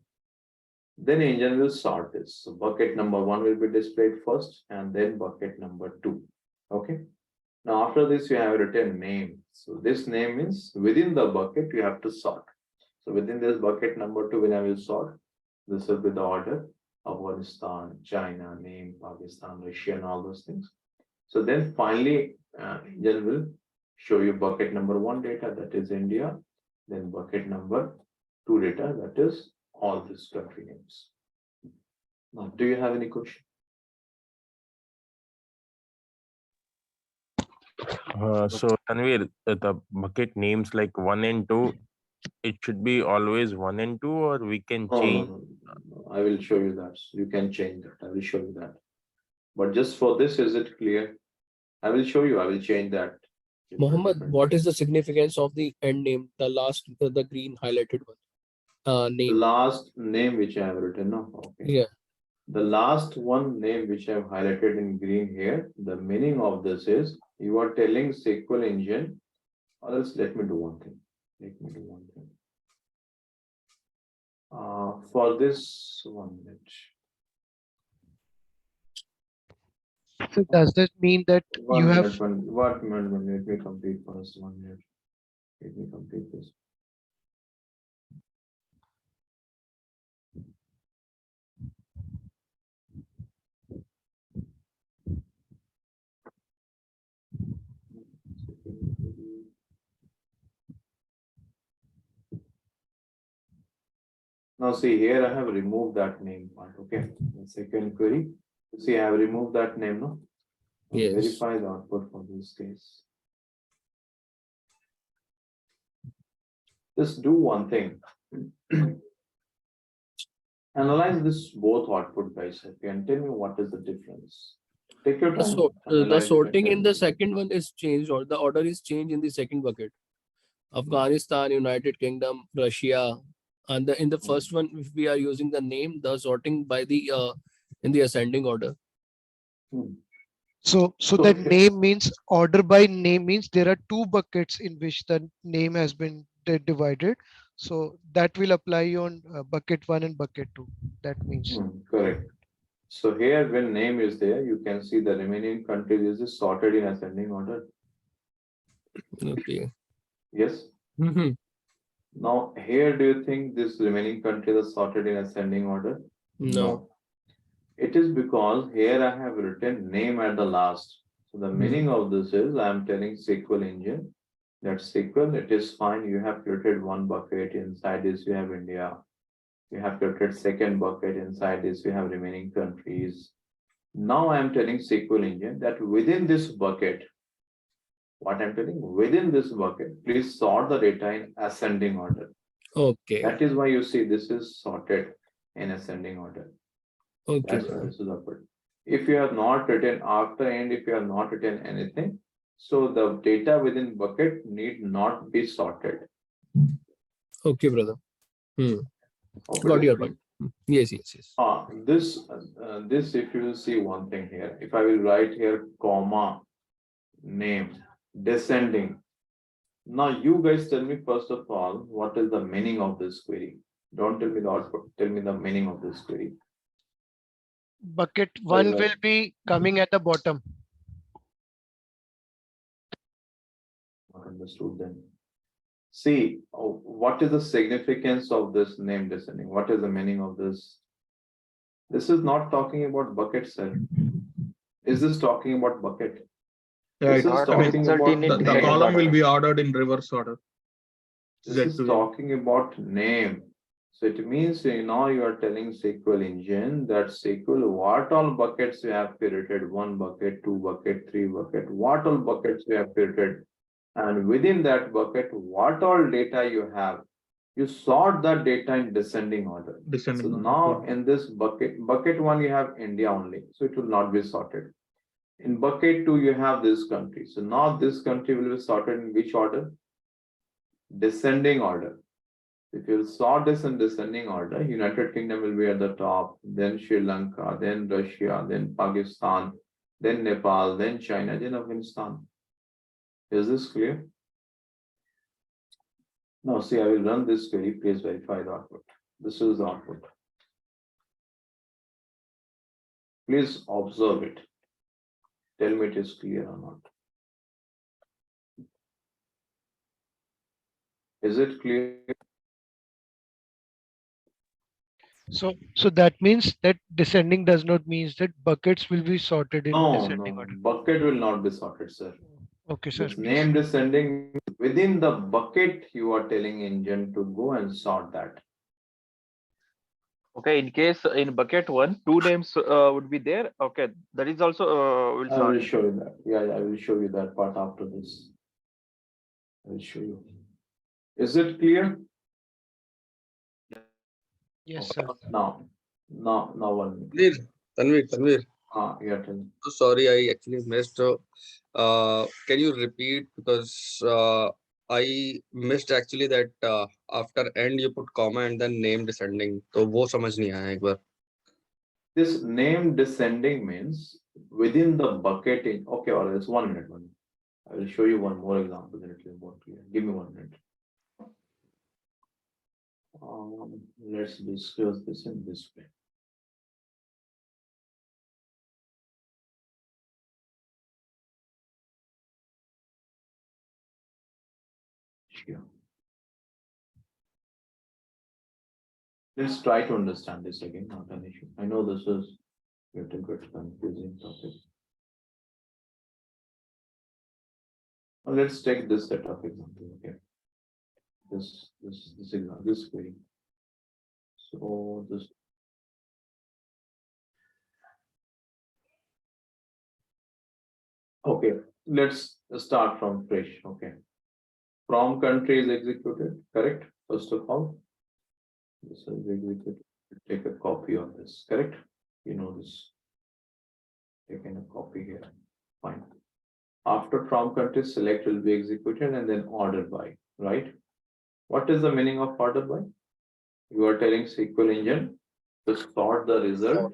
Then engine will sort this. So bucket number 1 will be displayed first and then bucket number 2. Okay. Now after this you have written name. So this name means within the bucket you have to sort. So within this bucket number 2 when I will sort, this will be the order. Afghanistan, China, name, Pakistan, Russia, and all those things. So then finally, engine will show you bucket number 1 data, that is India, then bucket number 2 data, that is all these country names. Now, do you have any question? So Tanvir, the bucket names like 1 and 2, it should be always 1 and 2, or we can change. No. I will show you that. You can change that. I will show you that. But just for this, is it clear? I will show you. I will change that. Mohammed, what is the significance of the end name, the last, the green highlighted one? The Name. last name which I have written? No. Okay. Yeah. The last one name which I have highlighted in green here, the meaning of this is you are telling SQL engine, or else let me do one thing. For this 1 minute. So does that mean that you have What minute? Let me complete first 1 minute. Let me complete this. Now see here I have removed that name part. Okay. The second query. See, I have removed that name, no? Now Yes. verify the output for this case. Just do one thing. Analyze this both output guys, okay, and tell me what is the difference. Take your time. So the Analyze it sorting and in tell the me. second one is changed, or the order is changed in the second bucket. Afghanistan, United Kingdom, Russia, and in the first one, if we are using the name, the sorting by the in the ascending order. so that name means order by name means there are 2 buckets in which the name has been divided. So that will apply on bucket 1 and bucket 2. That means. Correct. So here when name is there, you can see the remaining countries is sorted in ascending order. Okay. Yes. Mhm. Now here do you think this remaining countries are sorted in ascending order? No. It is because here I have written name at the last. So the meaning of this is I am telling SQL engine that SQL, it is fine. You have created 1 bucket. Inside this you have India. You have created second bucket. Inside this you have remaining countries. Now I am telling SQL engine that within this bucket, what I'm telling, within this bucket, please sort the data in ascending order. Okay. That is why you see this is sorted in ascending order. Okay. That's why this is upward. If you have not written after and if you have not written anything, so the data within bucket need not be sorted. Okay, brother. Okay, Got your point. Yes. This if you will see one thing here, if I will write here comma name descending. Now you guys tell me first of all what is the meaning of this query. Don't tell me the output, tell me the meaning of this query. Bucket 1 will be coming at the bottom. Not understood then. See, what is the significance of this name descending? What is the meaning of this? This is not talking about bucket cell. Is this talking about bucket? Yeah, This is talking about the column will be ordered in reverse order. This is talking about name. So it means now you are telling SQL engine that SQL, what all buckets you have created, 1 bucket, 2 bucket, 3 bucket, what all buckets you have created. And within that bucket, what all data you have. You sort the data in descending order. Descending So order, now yeah. in this bucket one, you have India only, so it will not be sorted. In bucket two, you have this country. So now this country will be sorted in which order? Descending order. If you sort this in descending order, United Kingdom will be at the top, then Sri Lanka, then Russia, then Pakistan, then Nepal, then China, then Afghanistan. Is this clear? Now see, I will run this query. Please verify the output. This is the output. Please observe it. Tell me it is clear or not. Is it clear? So that means that descending does not means that buckets will be sorted in No, descending no, order. bucket will not be sorted, sir. Okay, sir. This Please. name descending within the bucket, you are telling engine to go and sort that. Okay, in case in bucket one, two names would be there. Okay, that is also will I sort. will show you that. Yeah, I will show you that part after this. I will show you. Is it clear? Yes, Okay. sir. Now 1 minute. Tanvir. Yeah, tell me. So sorry, I actually missed. Can you repeat because I missed actually that after end you put comma and then name descending. तो वो समझ नहीं आया एक बार. This name descending means within the bucket in, okay, or else 1 minute. I will show you one more example, then it will be more clear. Give me 1 minute. Let's discuss this in this way. Sure. Let's try to understand this again, not an issue. I know this is a little bit confusing topic. Now let's take this set of example, okay? This example, this query. So this. Okay, let's start from fresh, okay? From country is executed, correct? First of all, this is executed. Take a copy of this, correct? You know this. Taking a copy here, fine. After from country, select will be executed and then order by, right? What is the meaning of order by? You are telling SQL engine to sort the result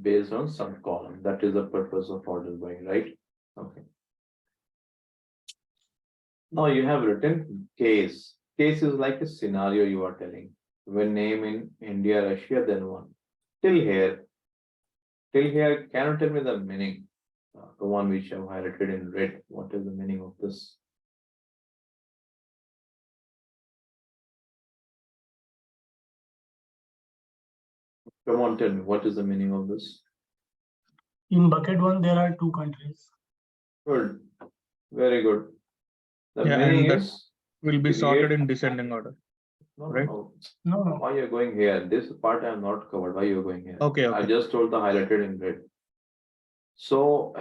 based on some column. That is the purpose of order by, right? Okay. Now you have written case. Case is like a scenario you are telling. When name in India, Russia, then one. Till here, can you tell me the meaning? The one which I've highlighted in red. What is the meaning of this? Come on, tell me, what is the meaning of this? In bucket one, there are two countries. Good, very good. The Yeah, meaning and that is will be sorted create- in descending order. no, right? no. No, no. Why you're going here? This part I have not covered. Why you're going here? Okay, I okay. just told the highlighted in red. So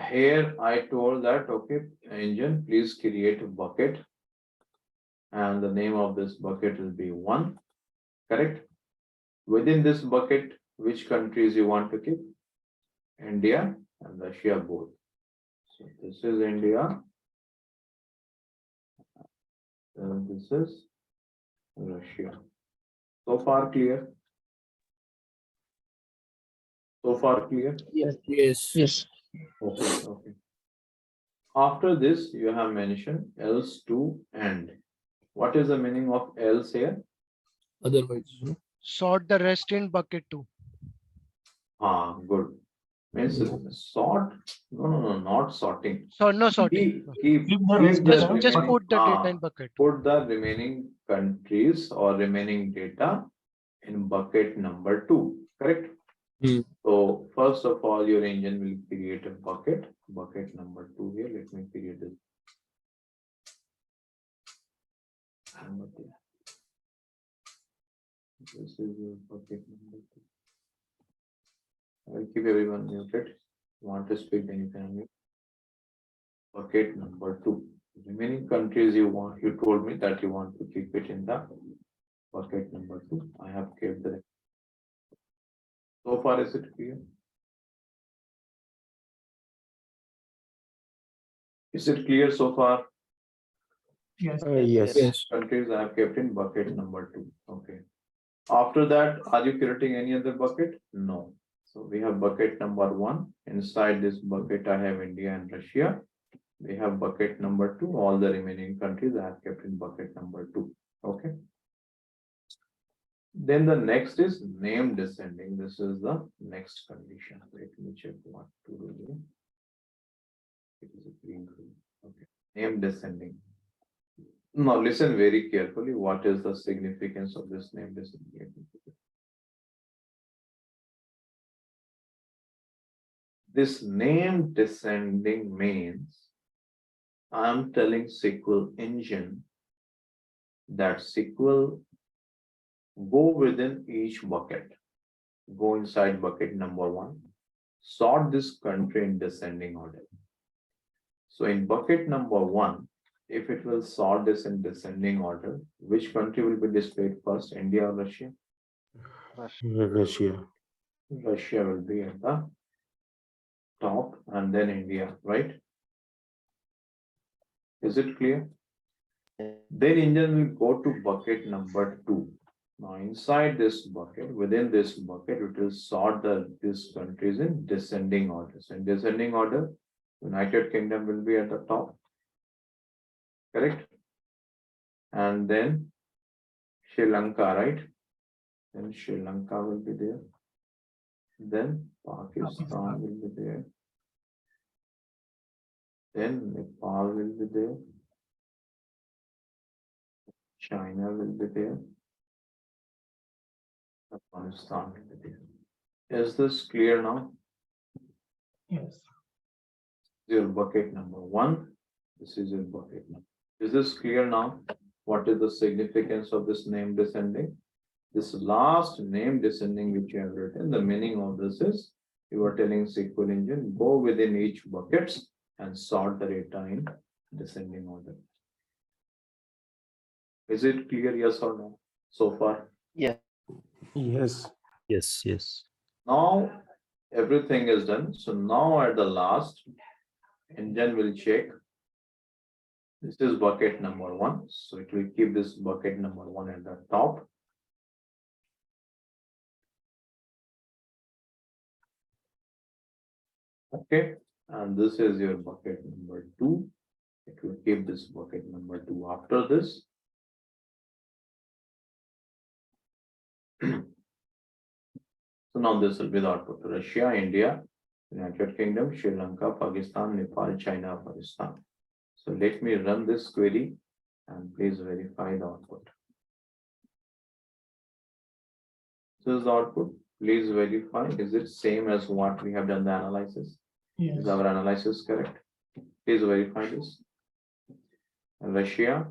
here I told that, okay, engine, please create a bucket. And the name of this bucket will be one, correct? Within this bucket, which countries you want to keep? India and Russia both. So this is India. And this is Russia. So far clear? So far clear? Yes. Yes. Okay. After this, you have mentioned else to end. What is the meaning of else here? Otherwise. Sort the rest in bucket two. Good. Means sort. No, not sorting. So no sorting. Keep the rest Just remaining- put the data in bucket two. Put the remaining countries or remaining data in bucket number 2, correct? Hmm. So first of all, your engine will create a bucket number 2 here. Let me create this. This is your bucket number 2. I will keep everyone muted. Want to speak, then you can unmute. Bucket number 2. Remaining countries you told me that you want to keep it in the bucket number 2. I have kept the. So far, is it clear? Is it clear so far? Yes. Yes. Countries I have kept in bucket number 2. Okay. After that, are you creating any other bucket? No. So we have bucket number 1. Inside this bucket, I have India and Russia. We have bucket number 2. All the remaining countries I have kept in bucket number 2. Okay. Then the next is name descending. This is the next condition. Let me check what to do here. It is a green rule. Okay. Name descending. Now listen very carefully. What is the significance of this name descending? This name descending means I'm telling SQL engine that SQL go within each bucket. Go inside bucket number 1. Sort this country in descending order. So in bucket number 1, if it will sort this in descending order, which country will be displayed first, India or Russia? Russia. Russia will be at the top and then India, right? Is it clear? Then engine will go to bucket number 2. Now inside this bucket, within this bucket, it will sort these countries in descending order. So in descending order, United Kingdom will be at the top. Correct? And then Sri Lanka, right? Then Sri Lanka will be there. Then Pakistan will be there. Then Nepal will be there. China will be there. Afghanistan will be there. Is this clear now? Yes. Your bucket number 1. This is your bucket number. Is this clear now? What is the significance of this name descending? This last name descending which you have written, the meaning of this is you are telling SQL engine go within each buckets and sort the data in descending order. Is it clear, yes or no, so far? Yes. Yes, yes. Now everything is done. So now at the last, engine will check. This is bucket number 1. So it will keep this bucket number 1 at the top. Okay. And this is your bucket number 2. It will keep this bucket number 2 after this. So now this will be the output. Russia, India, United Kingdom, Sri Lanka, Pakistan, Nepal, China, Afghanistan. So let me run this query and please verify the output. This is the output. Please verify. Is it same as what we have done the analysis? Yes. Is our analysis correct? Please verify this. Russia,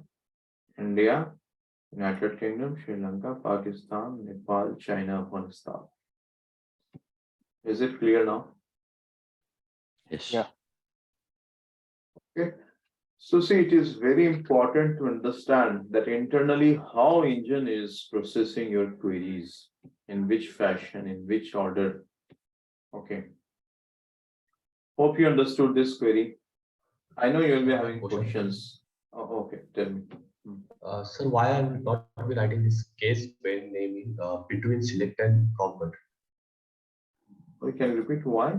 India, United Kingdom, Sri Lanka, Pakistan, Nepal, China, Afghanistan. Is it clear now? Yes. Yeah. Okay. So see, it is very important to understand that internally how engine is processing your queries, in which fashion, in which order. Okay. Hope you understood this query. I know you will be having questions. Oh, okay, tell me. Sir, why are we not writing this case when naming between select and from country? We can repeat why?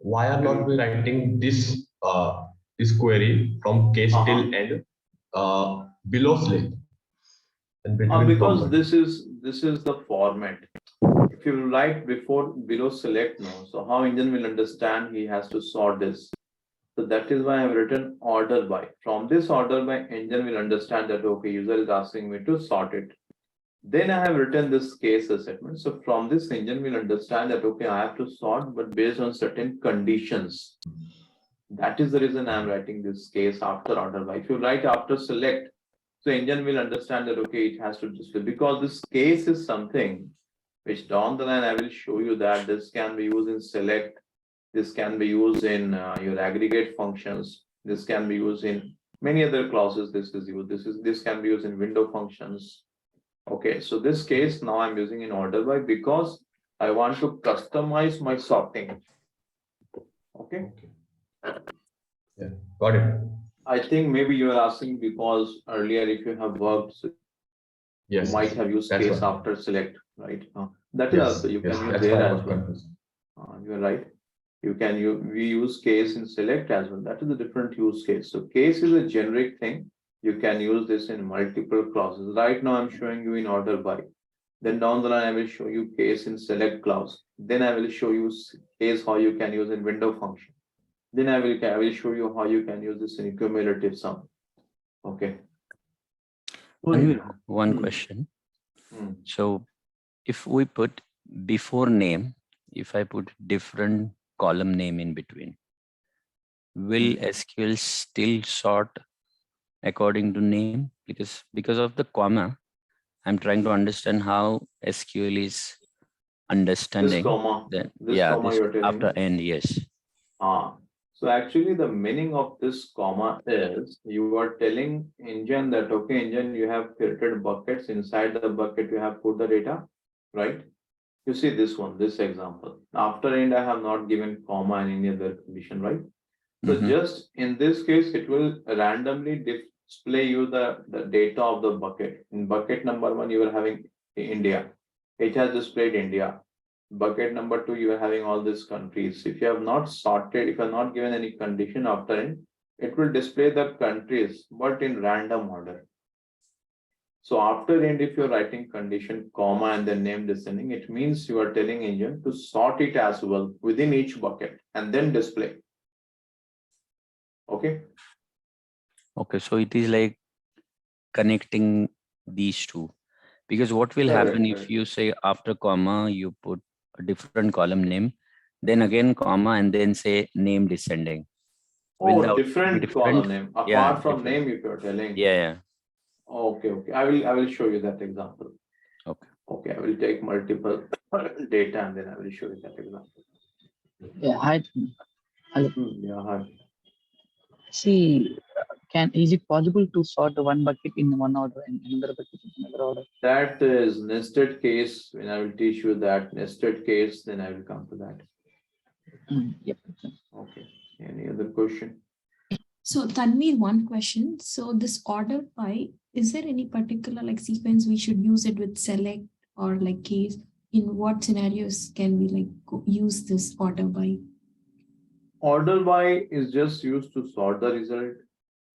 Why are not we writing this this query from case till end below select and between Because from this is the format. If you write before below select no, so how engine will understand he has to sort this. So that is why I have written order by. From this order by, engine will understand that okay, user is asking me to sort it. Then I have written this case assessment. So from this, engine will understand that okay, I have to sort, but based on certain conditions. That is the reason I am writing this case after order by. If you write after select, so engine will understand that okay, it has to display, because this case is something which down the line I will show you that this can be used in select, this can be used in your aggregate functions, this can be used in Many other clauses this is used. This can be used in window functions. Okay, so this case now I'm using in order by because I want to customize my sorting. Okay. Yeah, got it. I think maybe you are asking because earlier if you have worked, so Yes. you might have used That's case what- after select, right? That is Yes, also you yes, can use that's why there I as got well. confused. You're right. You can we use case in select as well. That is a different use case. So case is a generic thing. You can use this in multiple clauses. Right now I'm showing you in order by. Then down the line I will show you case in select clause. Then I will show you case how you can use in window function. Then I will show you how you can use this in cumulative sum. Okay. Tanvir, one Hmm. question. Hmm. So if we put before name, if I put different column name in between, will SQL still sort according to name? Because of the comma, I'm trying to understand how SQL is understanding. comma, Then this comma you're telling after me? end, yes. So actually the meaning of this comma is you are telling engine that, okay, engine, you have created buckets. Inside the bucket, you have put the data, right? You see this one, this example. After end, I have not given comma in any other condition, right? So Mhm. just in this case, it will randomly display you the data of the bucket. In bucket number 1, you are having India. It has displayed India. Bucket number 2, you are having all these countries. If you have not sorted, if you have not given any condition after end, it will display the countries, but in random order. So after end, if you're writing condition, comma, and then name descending, it means you are telling engine to sort it as well within each bucket and then display. Okay. Okay, so it is like connecting these two. Because what will Correct, happen if correct. you say after comma, you put a different column name, then again comma, and then say name descending. Will the Oh, output be different column different? name, Yeah, apart from different. name, if you're telling. Yeah. Okay, okay. I will show you that example. Okay. Okay, I will take multiple data and then I will show you that example. Yeah, hi. Hello. Yeah, hi. See, is it possible to sort one bucket in one order and another bucket in another order? That is nested case. When I will teach you that nested case, then I will come to that. Yep. Okay. Any other question? So Tanvir, one question. So this order by, is there any particular like sequence we should use it with select or like case? In what scenarios can we like use this order by? Order by is just used to sort the result.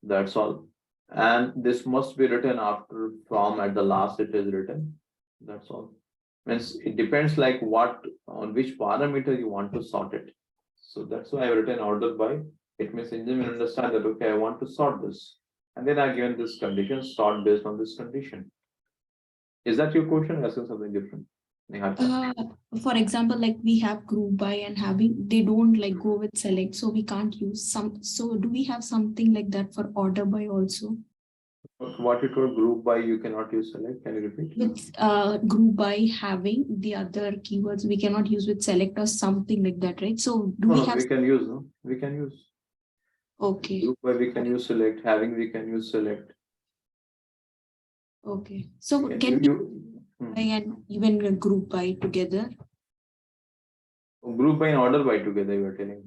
That's all. And this must be written after from at the last it is written. That's all. Means it depends like on which parameter you want to sort it. So that's why I've written order by. It means engine will understand that, okay, I want to sort this. And then I've given this condition, sort based on this condition. Is that your question? Or asking something different? Niharika? For example, like we have group by and having, they don't like go with select, so we can't use some. So do we have something like that for order by also? What you told group by, you cannot use select. Can you repeat? With group by having the other keywords, we cannot use with select or something like that, right? So do we have? We can use, no? We can use. Okay. Group by we can use select. Having we can use select. Okay. So Okay, can you by and even a group by together? group by and order by together, you are telling.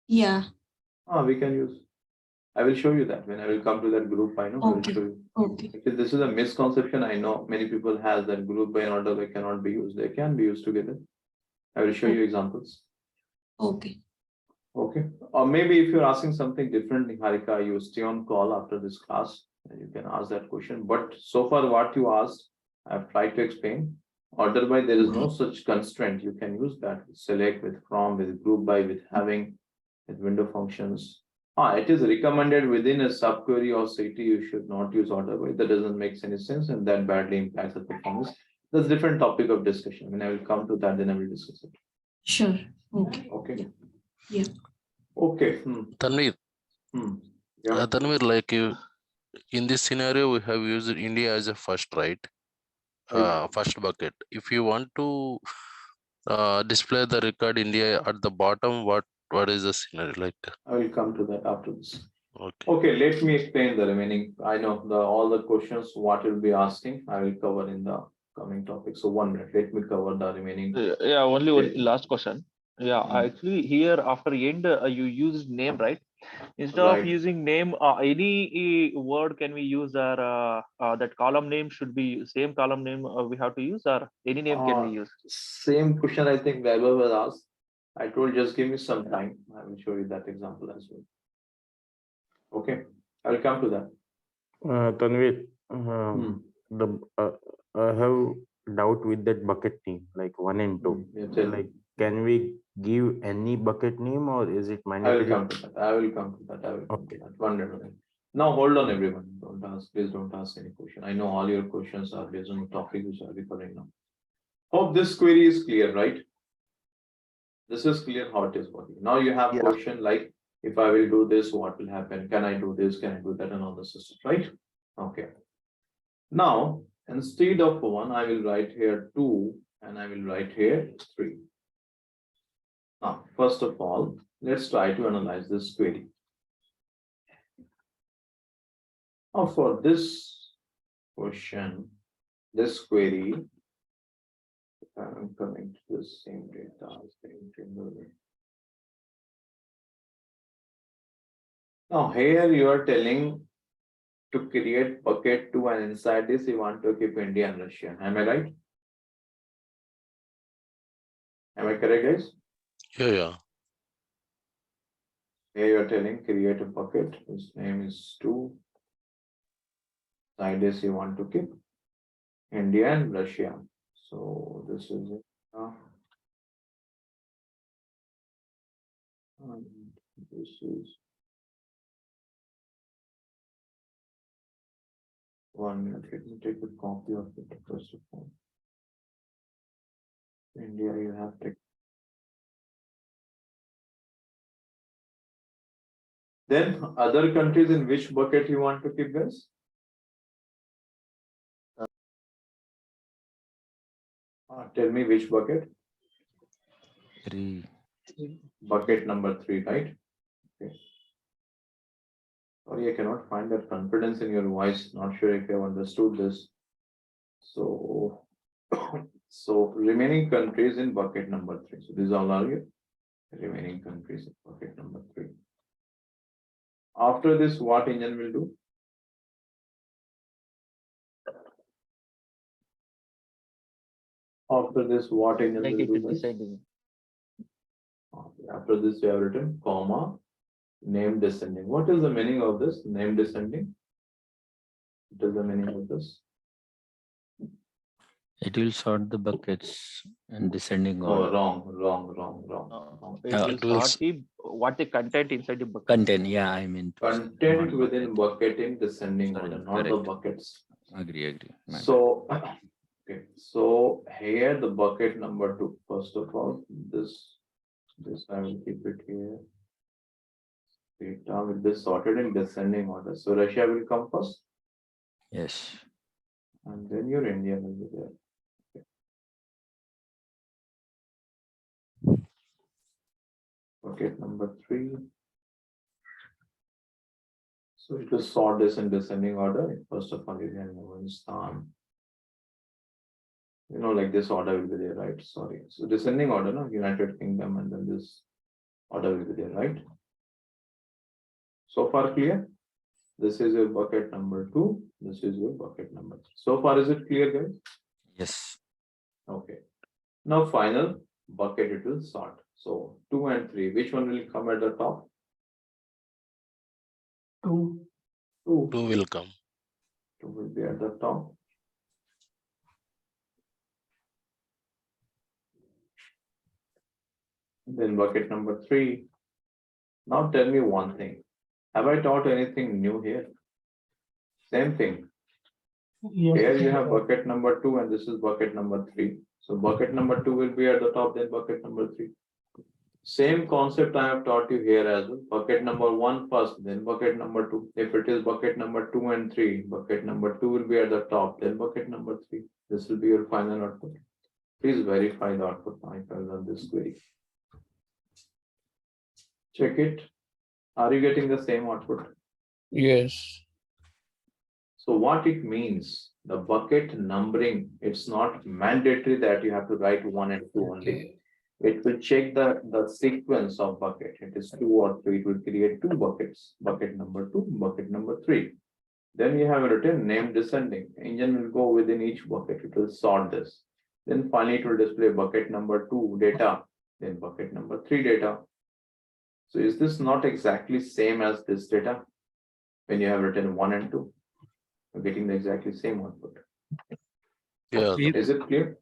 Yeah. We can use. I will show you that when I will come to that group by. No, I will show you. Okay. Because this is a misconception. I know many people has that group by and order by cannot be used. They can be used together. I will show you examples. Okay. Okay. Or maybe if you're asking something different, Niharika, you stay on call after this class and you can ask that question. But so far what you asked, I've tried to explain. Order by, there is no such constraint. You can use that with select, with from, with group by, with having, with window functions. It is recommended within a subquery or city, you should not use order by. That doesn't make any sense and that badly impacts the performance. That's a different topic of discussion. When I will come to that, then I will discuss it. Sure. Okay. Okay. Yeah. Okay. Tanvir, Yeah. Tanvir, like in this scenario, we have used India as a first, right? First bucket. If you want to display the record India at the bottom, what is the scenario like? I will come to that after this. Okay. Okay, let me explain the remaining. I know all the questions what you'll be asking, I will cover in the coming topic. So 1 minute, let me cover the remaining. Yeah, only one Okay. last question. Yeah, Mm. actually here after end you use name, right? Instead of Right. using name, any word can we use, or that column name should be same column name we have to use, or any name can we use? Same question I think Weber was asked. I told just give me some time. I will show you that example as well. Okay, I will come to that. Tanvir, Hmm. I have doubt with that bucket name, like 1 and 2. Yeah, tell me. Like, can we give any bucket name or is it I will mandatory? come to that. I will come to that. I will come Okay. to that. 1 minute. Now hold on, everyone. Don't ask. Please don't ask any question. I know all your questions are based on the topic which I will be covering now. Hope this query is clear, right? This is clear how it is working. Now you have question like, if I will do this, what will happen? Can I do this? Can I do that? And all the systems, right? Okay. Now, instead of 1, I will write here 2 and I will write here 3. Now, first of all, let's try to analyze this query. Now, for this question, this query, I'm coming to the same data, same table. Now, here you are telling to create bucket 2 and inside this you want to keep India and Russia. Am I right? Am I correct, guys? Yeah. Here you are telling create a bucket. His name is 2. Inside this you want to keep India and Russia. So this is it. And this is 1 minute. Let me take a copy of it first of all. India, you have to. Then other countries in which bucket you want to keep, guys? Tell me which bucket? 3. Bucket number 3, right? Okay. Sorry, I cannot find that confidence in your voice. Not sure if you have understood this. So, so remaining countries in bucket number 3. So these all are your remaining countries in bucket number 3. After this, what engine will do? After this, what engine Make will it do? Guys? descending. After this, we have written comma, name descending. What is the meaning of this name descending? What is the meaning of this? It will sort the buckets in descending Oh, order. wrong. It It will will sort the what the content inside the bucket. Content, yeah, I mean. Content within bucket in descending Sorry, order, not the correct. buckets. Agree. My So, okay, so here the bucket number 2. First of all, this I will keep it here. Data will be sorted in descending order. So Russia will come first, bad. Yes. and then your India will be there. Okay. Bucket number 3. So it will sort this in descending order. First of all, you can Afghanistan. You know, like this order will be there, right? Sorry. So descending order, no? United Kingdom, and then this order will be there, right? So far clear? This is your bucket number 2. This is your bucket number 3. So far, is it clear, guys? Yes. Okay. Now final bucket it will sort. So 2 and 3. Which one will come at the top? 2. 2. 2 will come. 2 will be at the top. Then bucket number 3. Now tell me one thing. Have I taught anything new here? Same thing. Yes. Here you have bucket number 2 and this is bucket number 3. So bucket number 2 will be at the top, then bucket number 3. Same concept I have taught you here as well. Bucket number 1 first, then bucket number 2. If it is bucket number 2 and 3, bucket number 2 will be at the top, then bucket number 3. This will be your final output. Please verify the output if I run this query. Check it. Are you getting the same output? Yes. So what it means, the bucket numbering, it's not mandatory that you have to write 1 and 2 only. Okay. It will check the sequence of bucket. It is 2 or 3, it will create 2 buckets, bucket number 2, bucket number 3. Then you have written name descending. Engine will go within each bucket. It will sort this. Then finally it will display bucket number 2 data, then bucket number 3 data. So is this not exactly same as this data? When you have written 1 and 2, you're getting the exactly same output. Yeah. Is it clear?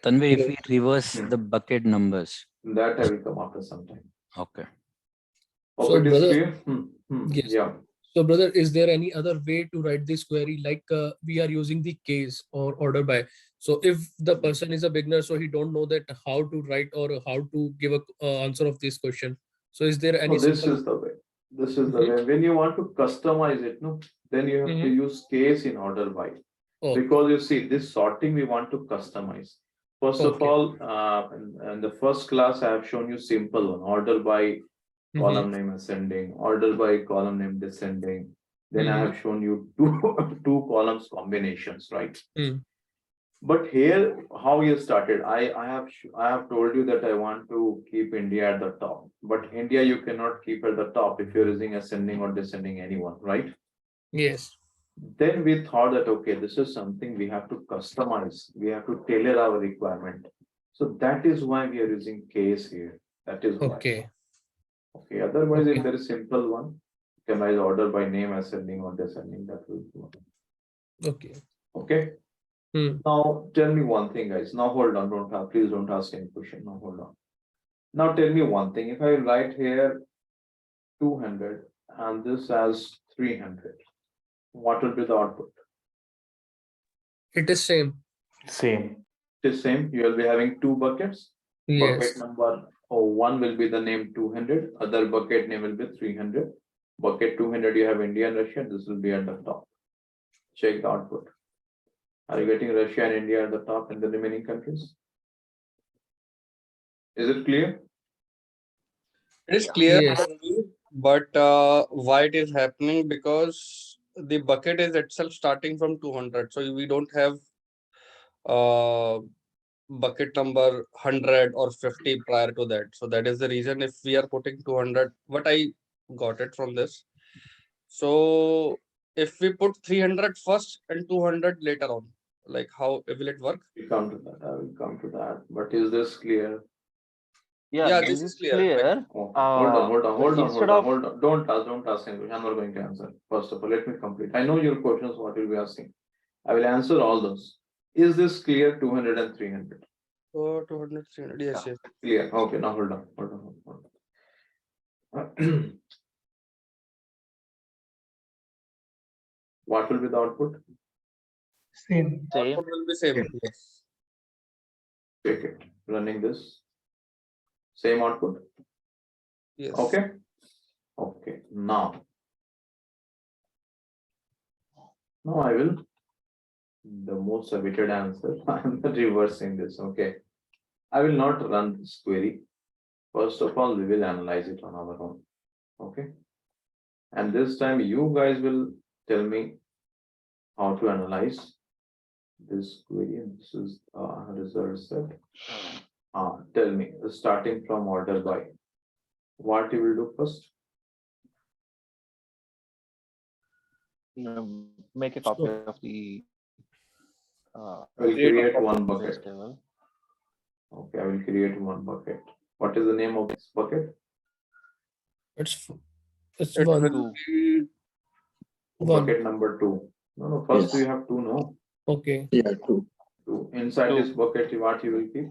Tanvi, if we reverse the bucket numbers. That I will come after some time. Okay. Hope So, it is brother, clear. yes. Yeah. So, brother, is there any other way to write this query like we are using the case or order by? So, if the person is a beginner, so he don't know that how to write or how to give a answer of this question. So, is there any? So this is the way. This is the way. When you want to customize it, no, then you have to use case in order by. Because you see, this sorting we want to customize. First of all, in the first class, I have shown you simple one, order by column name ascending, order by column name descending. Then I have shown you two columns combinations, right? But here, how you started, I have told you that I want to keep India at the top. But India you cannot keep at the top if you're using ascending or descending anyone, right? Yes. Then we thought that, okay, this is something we have to customize. We have to tailor our requirement. So that is why we are using case here. That is why. Okay. Okay. Otherwise, if there is simple one, you can write order by name, ascending or descending. That will work. Okay. Okay. Now tell me one thing, guys. Now hold on. Please don't ask any question. Now hold on. Now tell me one thing. If I write here 200 and this as 300. What will be the output? It is same. Same. It is same. You will be having 2 buckets. Yes. Bucket number 1 will be the name 200. Other bucket name will be 300. Bucket 200 you have India and Russia. This will be at the top. Check the output. Are you getting Russia and India at the top and the remaining countries? Is it clear? It is clear, Yes. but why it is happening? Because the bucket is itself starting from 200. So we don't have bucket number 100 or 50 prior to that. So that is the reason if we are putting 200, what I got it from this. So if we put 300 first and 200 later on, like how will it work? We come to that. I will come to that. But is this clear? Yeah, this is clear. Hold on. Don't ask any question. I'm not going to answer. First of all, let me complete. I know your questions, what you'll be asking. I will answer all those. Is this clear? 200 and 300. Oh, 200, 300. Yes, yes. Clear. Okay, now hold on. What will be the output? Same. Output will be same. Yes. Check it. Running this. Same output. Yes. Okay. Okay. Now I will. The most awaited answer. I'm not reversing this. Okay. I will not run this query. First of all, we will analyze it on our own. Okay. And this time you guys will tell me how to analyze this query. This is result set. Tell me, starting from order by, what you will do first? Make a copy of the. I will create one bucket. Okay, I will create one bucket. What is the name of this bucket? It's It one. will be Bucket number 2. No, first you have 2, no? Okay. Yeah, 2. 2. Inside this bucket, what you will keep?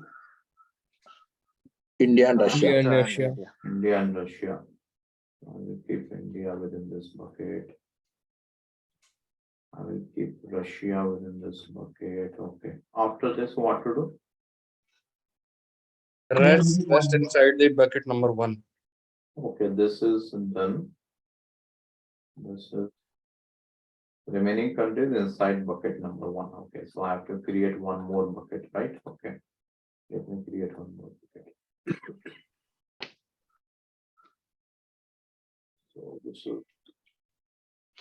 India and Russia. India and Russia. India and Russia. I will keep India within this bucket. I will keep Russia within this bucket. Okay. After this, what to do? rest inside the bucket number 1. Okay, this is done. This is remaining countries inside bucket number 1. Okay, so I have to create one more bucket, right? Okay. Let me create one more bucket. So this is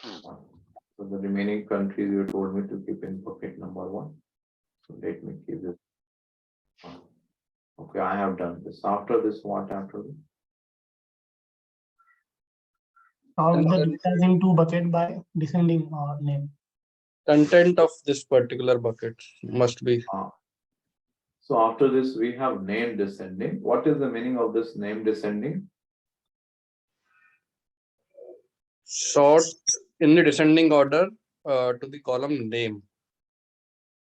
1. So the remaining countries you told me to keep in bucket number 1. So let me keep this. Okay, I have done this. After this, what after this? Sort And the then data into bucket by descending name. content of this particular bucket must be So after this, we have name descending. What is the meaning of this name descending? sort in the descending order to the column name.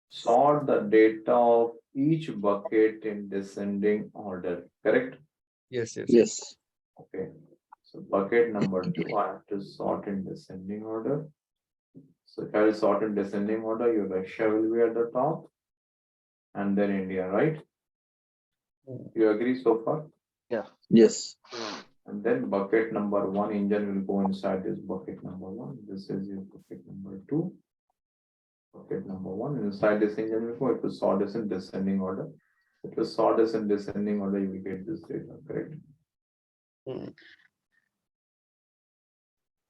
Sort the data of each bucket in descending order, correct? Yes, yes. Yes. Okay. So bucket number 2, I have to sort in descending order. So if I will sort in descending order, your Russia will be at the top. And then India, right? You agree so far? Yeah. Yes. And then bucket number 1, Indian will go inside this bucket number 1. This is your bucket number 2. Bucket number 1. Inside this Indian will go, it will sort this in descending order. It will sort this in descending order, you will get this data, correct?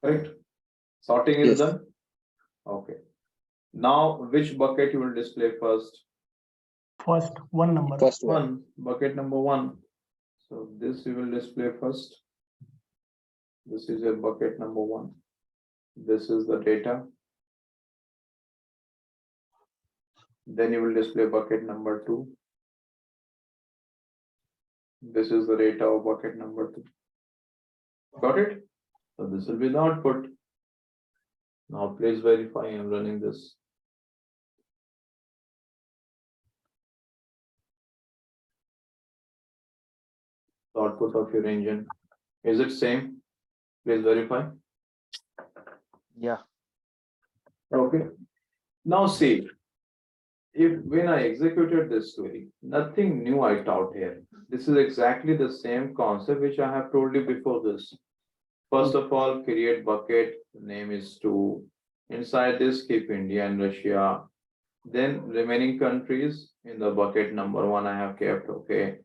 Correct? Sorting is Yes. done? Okay. Now, which bucket you will display first? First, one number. First one. 1, bucket number 1. So this you will display first. This is your bucket number 1. This is the data. Then you will display bucket number 2. This is the data of bucket number 2. Got it? So this will be the output. Now please verify I am running this. The output of your engine. Is it same? Please verify. Yeah. Okay. Now see, if when I executed this query, nothing new I taught here. This is exactly the same concept which I have told you before this. First of all, create bucket, name is 2. Inside this, keep India and Russia. Then remaining countries in the bucket number 1 I have kept, okay.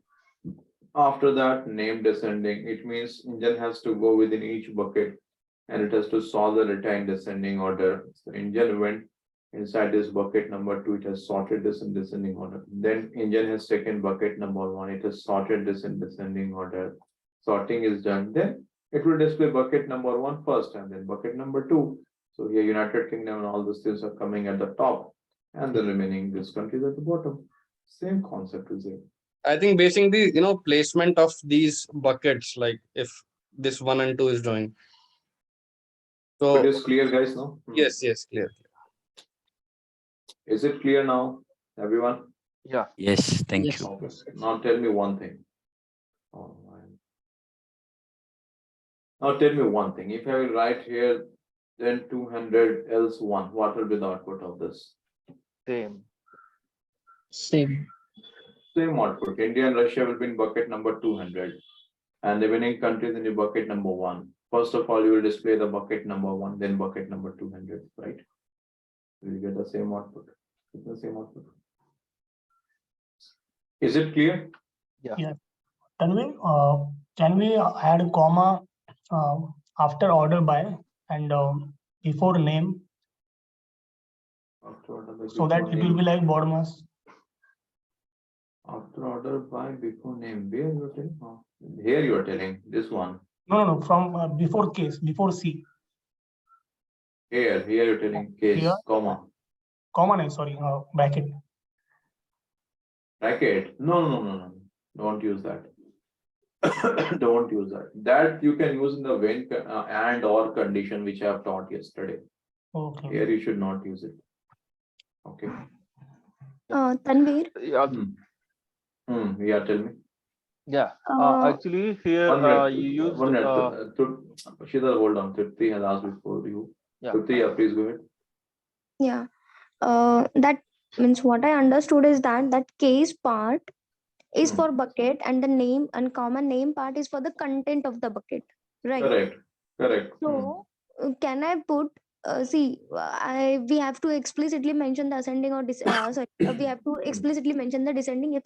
After that, name descending, it means engine has to go within each bucket and it has to solve the data in descending order. So engine went inside this bucket number 2, it has sorted this in descending order. Then engine has taken bucket number 1, it has sorted this in descending order. Sorting is done. Then it will display bucket number 1 first and then bucket number 2. So here United Kingdom and all these things are coming at the top and the remaining these countries at the bottom. Same concept is there. I think basing the placement of these buckets, like if this 1 and 2 is doing. So It is clear, guys, no? Yes, yes, clear. Is it clear now, everyone? Yeah. Yes, thank Yes. you. Okay. Now tell me one thing. Oh, man. Now tell me one thing. If I will write here, then 200 else 1, what will be the output of this? Same. Same. Same output. India and Russia will be in bucket number 200. And the remaining countries in the bucket number 1. First of all, you will display the bucket number 1, then bucket number 200, right? You will get the same output. The same output. Is it clear? Yeah. Can we add a comma after order by and before name After order so that it will be like BODMAS? After order by before name. Where you are telling? Oh, here you are telling this one. No, from before case, before C. Here you're telling case, Here? comma. Comma, sorry, bracket. Bracket. No. Don't use that. Don't use that. That you can use in the when and or condition which I have taught yesterday. Okay. Here you should not use it. Okay. Tanvir, Yeah. Yeah, tell me. Yeah. Actually, here 1 minute. you used. 1 minute. Shidhar, hold on. Tripti has asked before you. Yeah. Tripti, yeah, please go ahead. Yeah. That means what I understood is that case part is for bucket and the name and common name part is for the content of the bucket, right? Correct. So can I put we have to explicitly mention the ascending or we have to explicitly mention the descending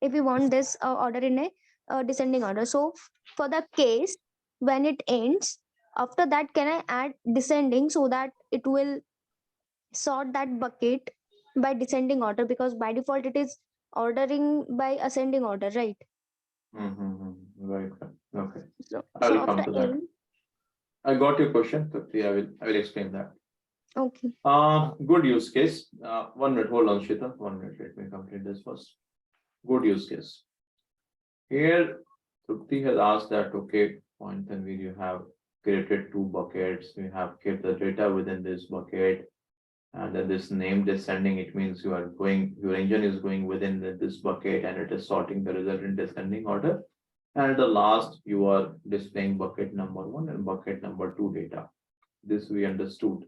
if we want this order in a descending order. So for the case when it ends, After that, can I add descending so that it will sort that bucket by descending order? Because by default it is ordering by ascending order, right? Right. Okay. So, I will so come after to that. n, I got your question, Trupti. I will explain that. okay. Good use case. 1 minute. Hold on, Shita. 1 minute. Let me complete this first. Good use case. Here, Trupti has asked that, okay, point and where you have created 2 buckets, you have kept the data within this bucket, and then this name descending, it means you are going, your engine is going within this bucket and it is sorting the result in descending order. And at the last, you are displaying bucket number 1 and bucket number 2 data. This we understood.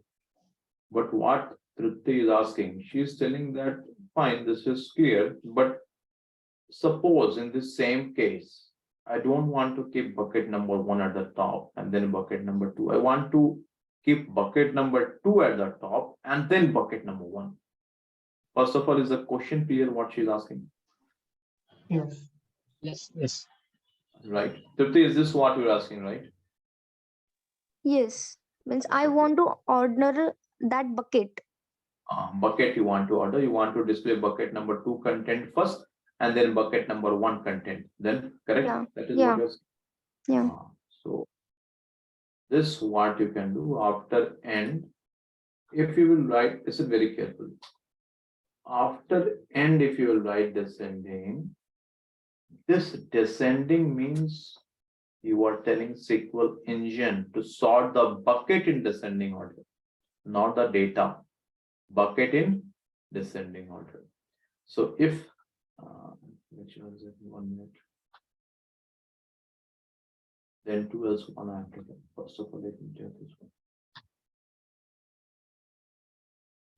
But what Trupti is asking, she is telling that, fine, this is clear, but suppose in this same case, I don't want to keep bucket number 1 at the top and then bucket number 2. I want to keep bucket number 2 at the top and then bucket number 1. First of all, is the question clear what she's asking? Yes. Yes. Right. Trupti, is this what you're asking, right? Yes. Means I want to order that bucket. Bucket you want to order, you want to display bucket number 2 content first and then bucket number 1 content. Then correct? Yeah. That is Yeah. what you're saying. Yeah. So this what you can do after end. If you will write, listen very carefully. After end, if you will write descending, this descending means you are telling SQL engine to sort the bucket in descending order, not the data. Bucket in descending order. So if which one is it? 1 minute. Then 2 else 1 after that. First of all, let me take this one.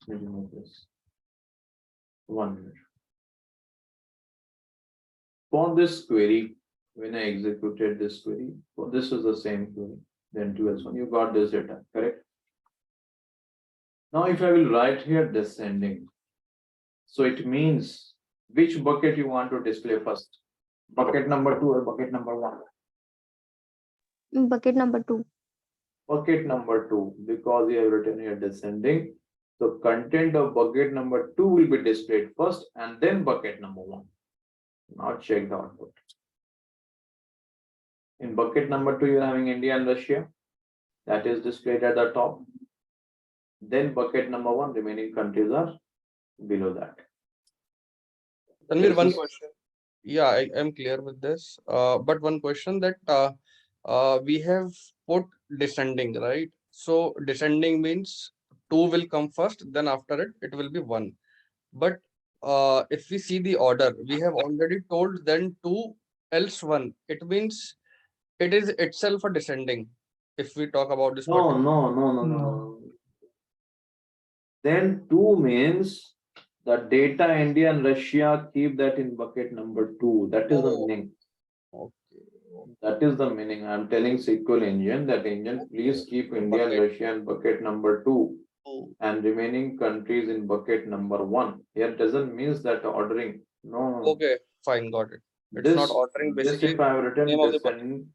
Let me remove this. 1 minute. For this query, when I executed this query, for this is the same query. Then 2 else 1. You got this data, correct? Now, if I will write here descending, so it means which bucket you want to display first, bucket number 2 or bucket number 1? Bucket number 2. Bucket number 2, because you have written here descending, so content of bucket number 2 will be displayed first and then bucket number 1. Now check the output. In bucket number 2, you are having India and Russia, that is displayed at the top. Then bucket number 1, remaining countries are below that. Tanvir, one question. Yeah, I am clear with this. But one question that we have put descending, right? So descending means 2 will come first, then after it will be 1. But if we see the order, we have already told then 2 else 1. It means it is itself a descending. If we talk about this. No. Then 2 means the data India and Russia, keep that in bucket number 2. That is the meaning. That is the meaning. I am telling SQL engine that engine, please keep India and Russia in bucket number 2 and remaining countries in bucket number 1. Here doesn't means that ordering. No. Okay, fine, got it. It's not ordering basically. This if I have written name of the descending,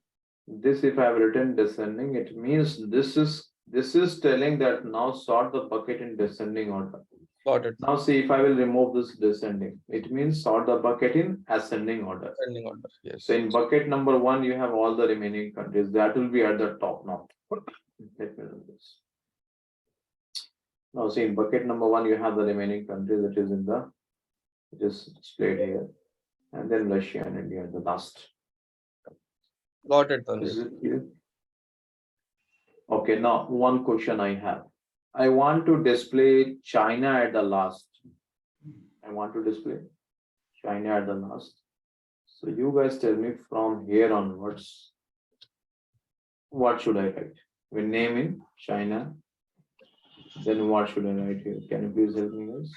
this if I have written descending, it means this is telling that now sort the bucket in descending order. Got it. Now see if I will remove this descending, it means sort the bucket in ascending order. Ascending order, yes. So in bucket number 1, you have all the remaining countries. That will be at the top now. Let me do this. Now see in bucket number 1, you have the remaining countries that is in the, it is displayed here. And then Russia and India at the last. Got it, Is Tanvir. it clear? Okay, now one question I have. I want to display China at the last. I want to display China at the last. So you guys tell me from here onwards, what should I write? We name in China. Then what should I write here? Can you please help me, guys?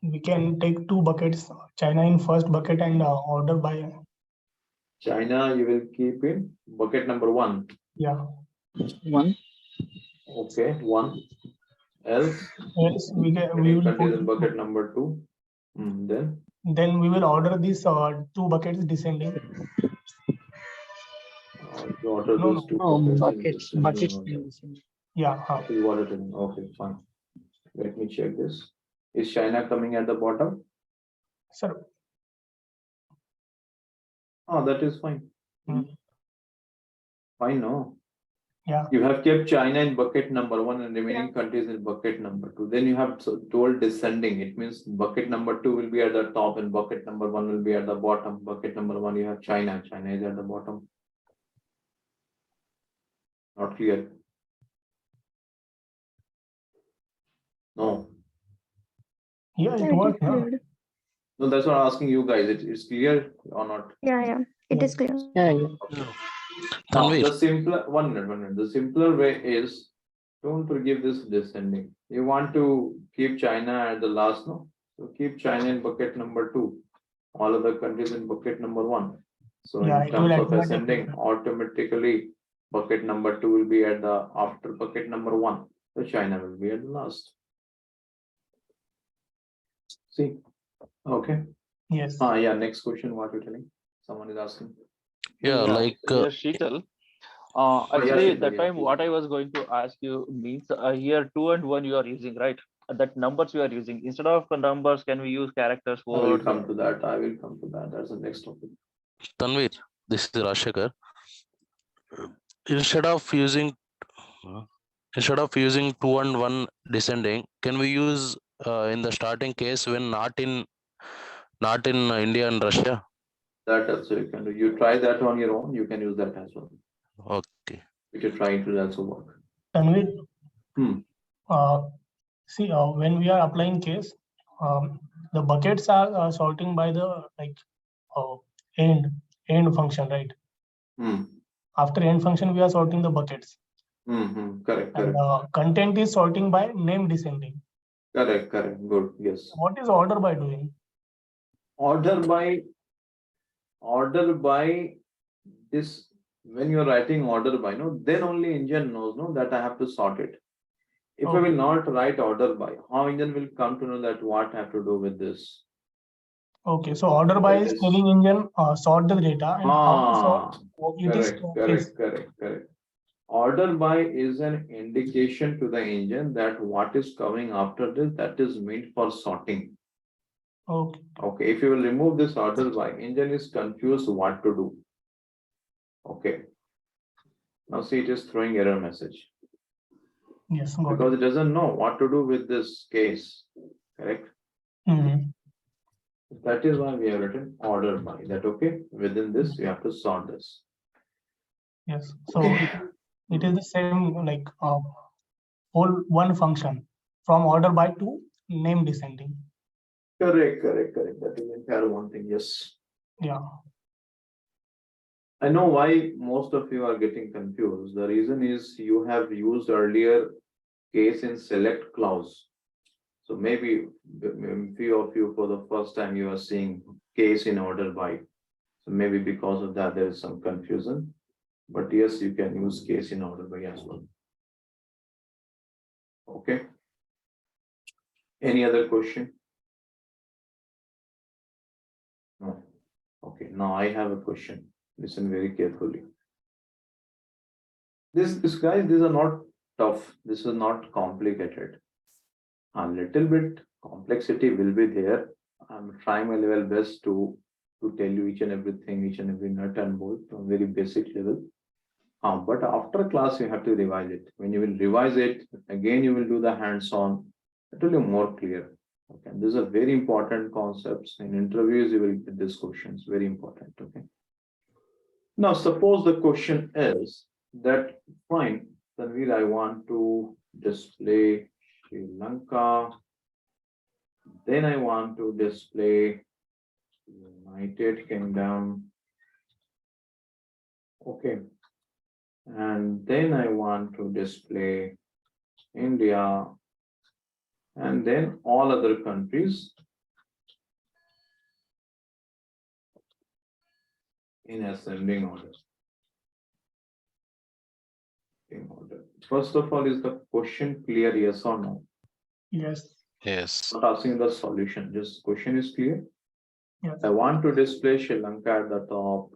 We can take 2 buckets, China in first bucket and order by. China, you will keep in bucket number 1. Yeah. 1. Okay, 1. Else? Yes, we Remaining will countries in put, bucket number 2. Then we will order these 2 buckets descending. You order No, those no. two No, buckets in buckets descending order. name. Yeah. That is what it is. Okay, fine. Let me check this. Is China coming at the bottom? Sir. Oh, that is fine. Hmm. Fine, no. Yeah. You have kept China in bucket number 1 and remaining countries in bucket number 2. Then you have told descending. It means bucket number 2 will be at the top and bucket number 1 will be at the bottom. Bucket number 1 you have China. China is at the bottom. Not clear. No. Yeah, Yeah, it it was. is Huh? clear. No, that's what I'm asking you guys. It's clear or not? Yeah, it is clear. Yeah. Now, Tanvir. the simpler 1 minute. The simpler way is don't forgive this descending. You want to keep China at the last, no? So keep China in bucket number 2. All other countries in bucket number 1. So Yeah, in it will terms of automatically. ascending, automatically bucket number 2 will be at the after bucket number 1. So China will be at the last. See? Okay. Yes. Yeah, next question, what you're telling? Someone is asking. Yeah, like Here, Sheetal. yeah, Actually, Sheetal, that yeah, time please. what I was going to ask you means here 2 and 1 you are using, right? That numbers you are using. Instead of numbers, can we use characters, I will words? come to that. I will come to that. That's the next topic. Tanvir, this is Rashekar. Instead of using 2 and 1 descending, can we use in the starting case when not in India and Russia? That also you can do. You try that on your own. You can use that as well. Okay. You can try it will also work. Tanvir. Hmm. See, when we are applying case, the buckets are sorting by the end function, right? Hmm. After end function, we are sorting the buckets. Correct. And content is sorting by name descending. Correct. Good. Yes. What is order by doing? Order by this. When you're writing order by, no, then only engine knows, no, that I have to sort it. If I will not write order by, how engine will come to know that what I have to do with this? Okay, so order by is telling engine sort the data and how to sort. It is Correct. Order by is an indication to the engine that what is coming after this, that is meant for sorting. Okay, if you will remove this order by, engine is confused what to do. Okay. Now see, it is throwing error message. Yes, because it doesn't know what to do with this case. Correct? That is why we have written order by. That okay? Within this, you have to sort this. Yes. So it is the same like whole one function from order by to name descending. Correct. That is entire one thing. Yes. Yeah. I know why most of you are getting confused. The reason is you have used earlier case in select clause. So maybe few of you for the first time you are seeing case in order by. So maybe because of that there is some confusion. But yes, you can use case in order by as well. Okay. Any other question? No. Okay, now I have a question. Listen very carefully. This guys, these are not tough. This is not complicated. A little bit complexity will be there. I'm trying my level best to tell you each and every nut and bolt on very basic level. But after class, you have to revise it. When you will revise it, again, you will do the hands-on. It will be more clear. Okay, these are very important concepts. In interviews, you will get these questions. Very important. Okay. Now, suppose the question is that fine, Tanvir, I want to display Sri Lanka. Then I want to display United Kingdom. Okay. And then I want to display India. And then all other countries in ascending order. In order. First of all, is the question clear, yes or no? Yes. Yes. Not asking the solution, just question is clear. Yes. I want to display Sri Lanka at the top,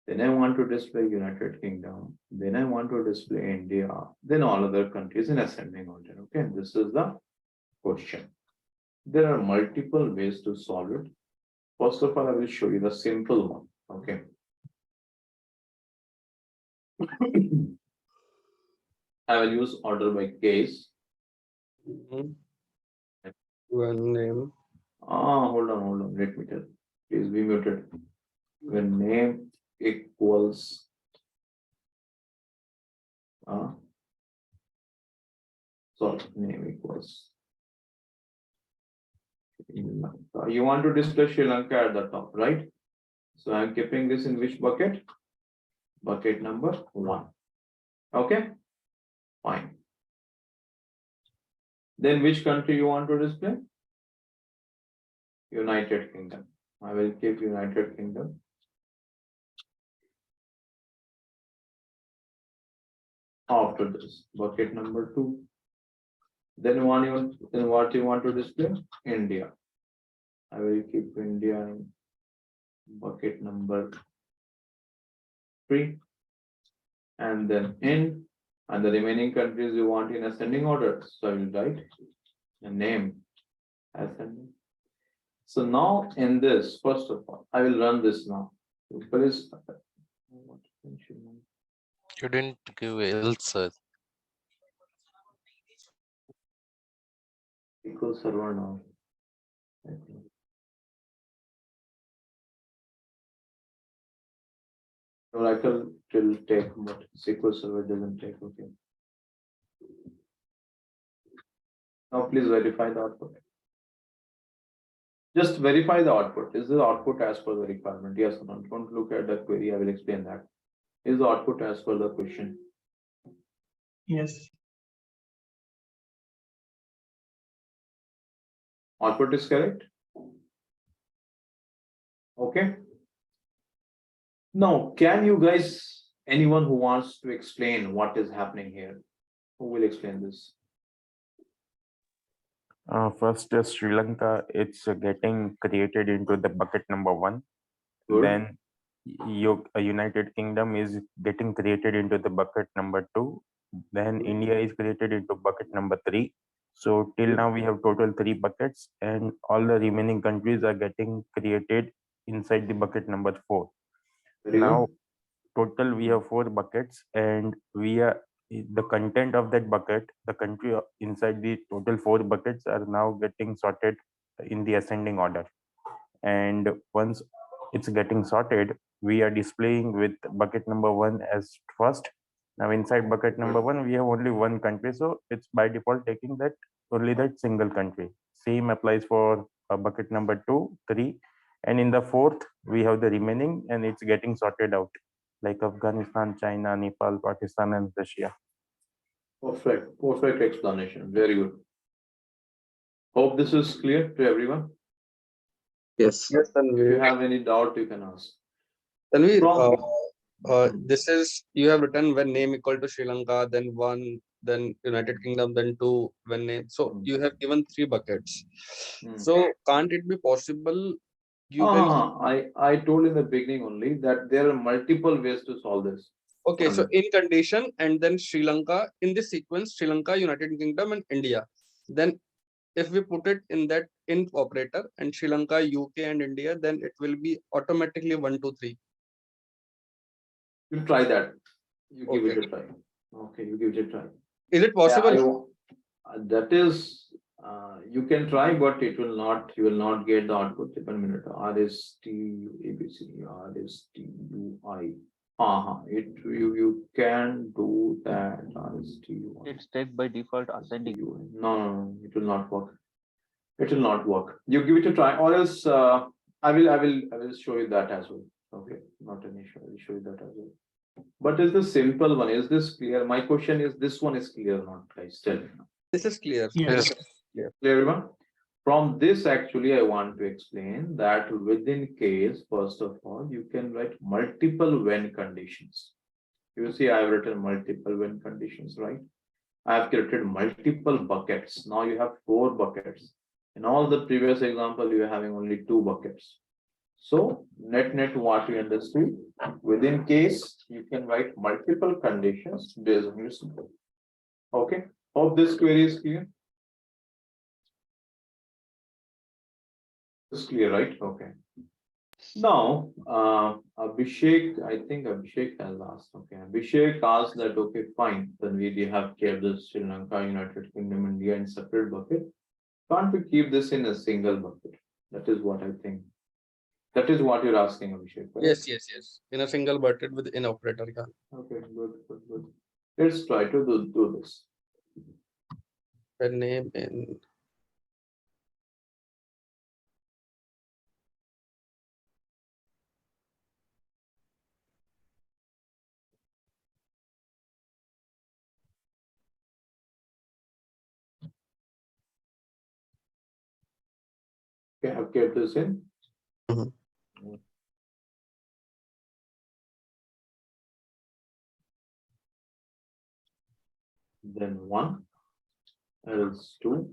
then I want to display United Kingdom, then I want to display India, then all other countries in ascending order. Okay, this is the question. There are multiple ways to solve it. First of all, I will show you the simple one. Okay. I will use order by case. One name. Hold on. Let me tell. Please be muted. When name equals name equals. You want to display Sri Lanka at the top, right? So I'm keeping this in which bucket? Bucket number 1. Okay, fine. Then which country you want to display? United Kingdom. I will keep United Kingdom. After this, bucket number 2. Then what you want to display? India. I will keep India in bucket number 3. And then in, and the remaining countries you want in ascending order. So I will write a name ascending. So now in this, first of all, I will run this now. Please. You didn't give else, sir. SQL Server now. Oracle will take, but SQL Server doesn't take. Okay. Now please verify the output. Just verify the output. Is the output as per the requirement? Yes or no? Don't look at the query. I will explain that. Is the output as per the question? Yes. Output is correct. Okay. Now, can you guys, anyone who wants to explain what is happening here, who will explain this? First is Sri Lanka. It's getting created into the bucket number 1. Good. Then United Kingdom is getting created into the bucket number 2. Then India is created into bucket number 3. So till now we have total 3 buckets, and all the remaining countries are getting created inside the bucket number 4. Very Now good. total we have 4 buckets, and we are the content of that bucket, the country inside the total 4 buckets are now getting sorted in the ascending order. And once it's getting sorted, we are displaying with bucket number 1 as first. Now inside bucket number 1, we have only one country, so it's by default taking that only that single country. Same applies for bucket number 2, 3, and in the 4th we have the remaining, and it's getting sorted out like Afghanistan, China, Nepal, Pakistan, and Russia. Perfect explanation. Very good. Hope this is clear to everyone. Yes. Yes, If you have any doubt, you can ask. Tanvir, this is, you have written when name equal to Sri Lanka, then 1, then United Kingdom, then 2, when name. So you have given 3 buckets. So can't it be possible you can? I told in the beginning only that there are multiple ways to solve this. Okay, so in condition, and then Sri Lanka, in this sequence, Sri Lanka, United Kingdom, and India. Then if we put it in that in operator and Sri Lanka, UK, and India, then it will be automatically 1, 2, 3. You try that. You give it a try. Okay, you give it a try. Is it possible? That is, you can try, but it will not. You will not get the output. 1 minute. RSTUABC, RSTUI. You can do that. RSTUI. It's take by default ascending. No, it will not work. It will not work. You give it a try, or else I will show you that as well. Okay, not an issue. I will show you that as well. But is the simple one? Is this clear? My question is, this one is clear or not, guys? Tell me. This is clear. Yes. Clear, everyone? From this, actually, I want to explain that within case, first of all, you can write multiple when conditions. You see, I have written multiple when conditions, right? I have created multiple buckets. Now you have 4 buckets. In all the previous example, you are having only 2 buckets. So net what we understood, within case, you can write multiple conditions based on your symbol. Okay, hope this query is clear. It's clear, right? Okay. Now, Abhishek, I think Abhishek has asked. Okay, Abhishek asked that. Okay, fine. Then we have kept this Sri Lanka, United Kingdom, India in separate bucket. Can't we keep this in a single bucket? That is what I think. That is what you're asking, Abhishek. Right? Yes. In a single bucket with in operator. Yeah. Okay, good. Let's try to do this. The name in. Okay, I've kept this in. Then 1, else 2,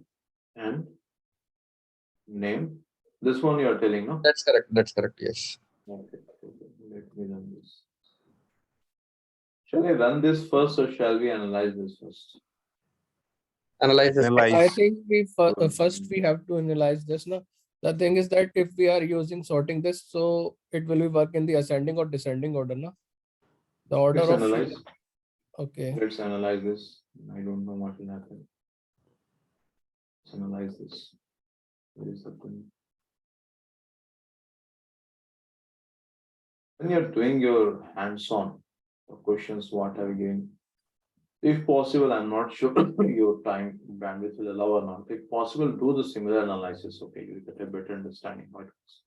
and name. This one you are telling, no? That's correct. Yes. Okay, let me run this. Shall I run this first or shall we analyze this first? Analyze this. I think we first we have to analyze this now. The thing is that if we are using sorting this, so it will be work in the ascending or descending order, no? The order Let's of analyze. Okay. Let's analyze this. I don't know what will happen. Let's analyze this. Where is something? When you're doing your hands-on questions, what are you getting? If possible, I'm not sure your time bandwidth will allow or not. If possible, do the similar analysis. Okay, you get a better understanding how it works.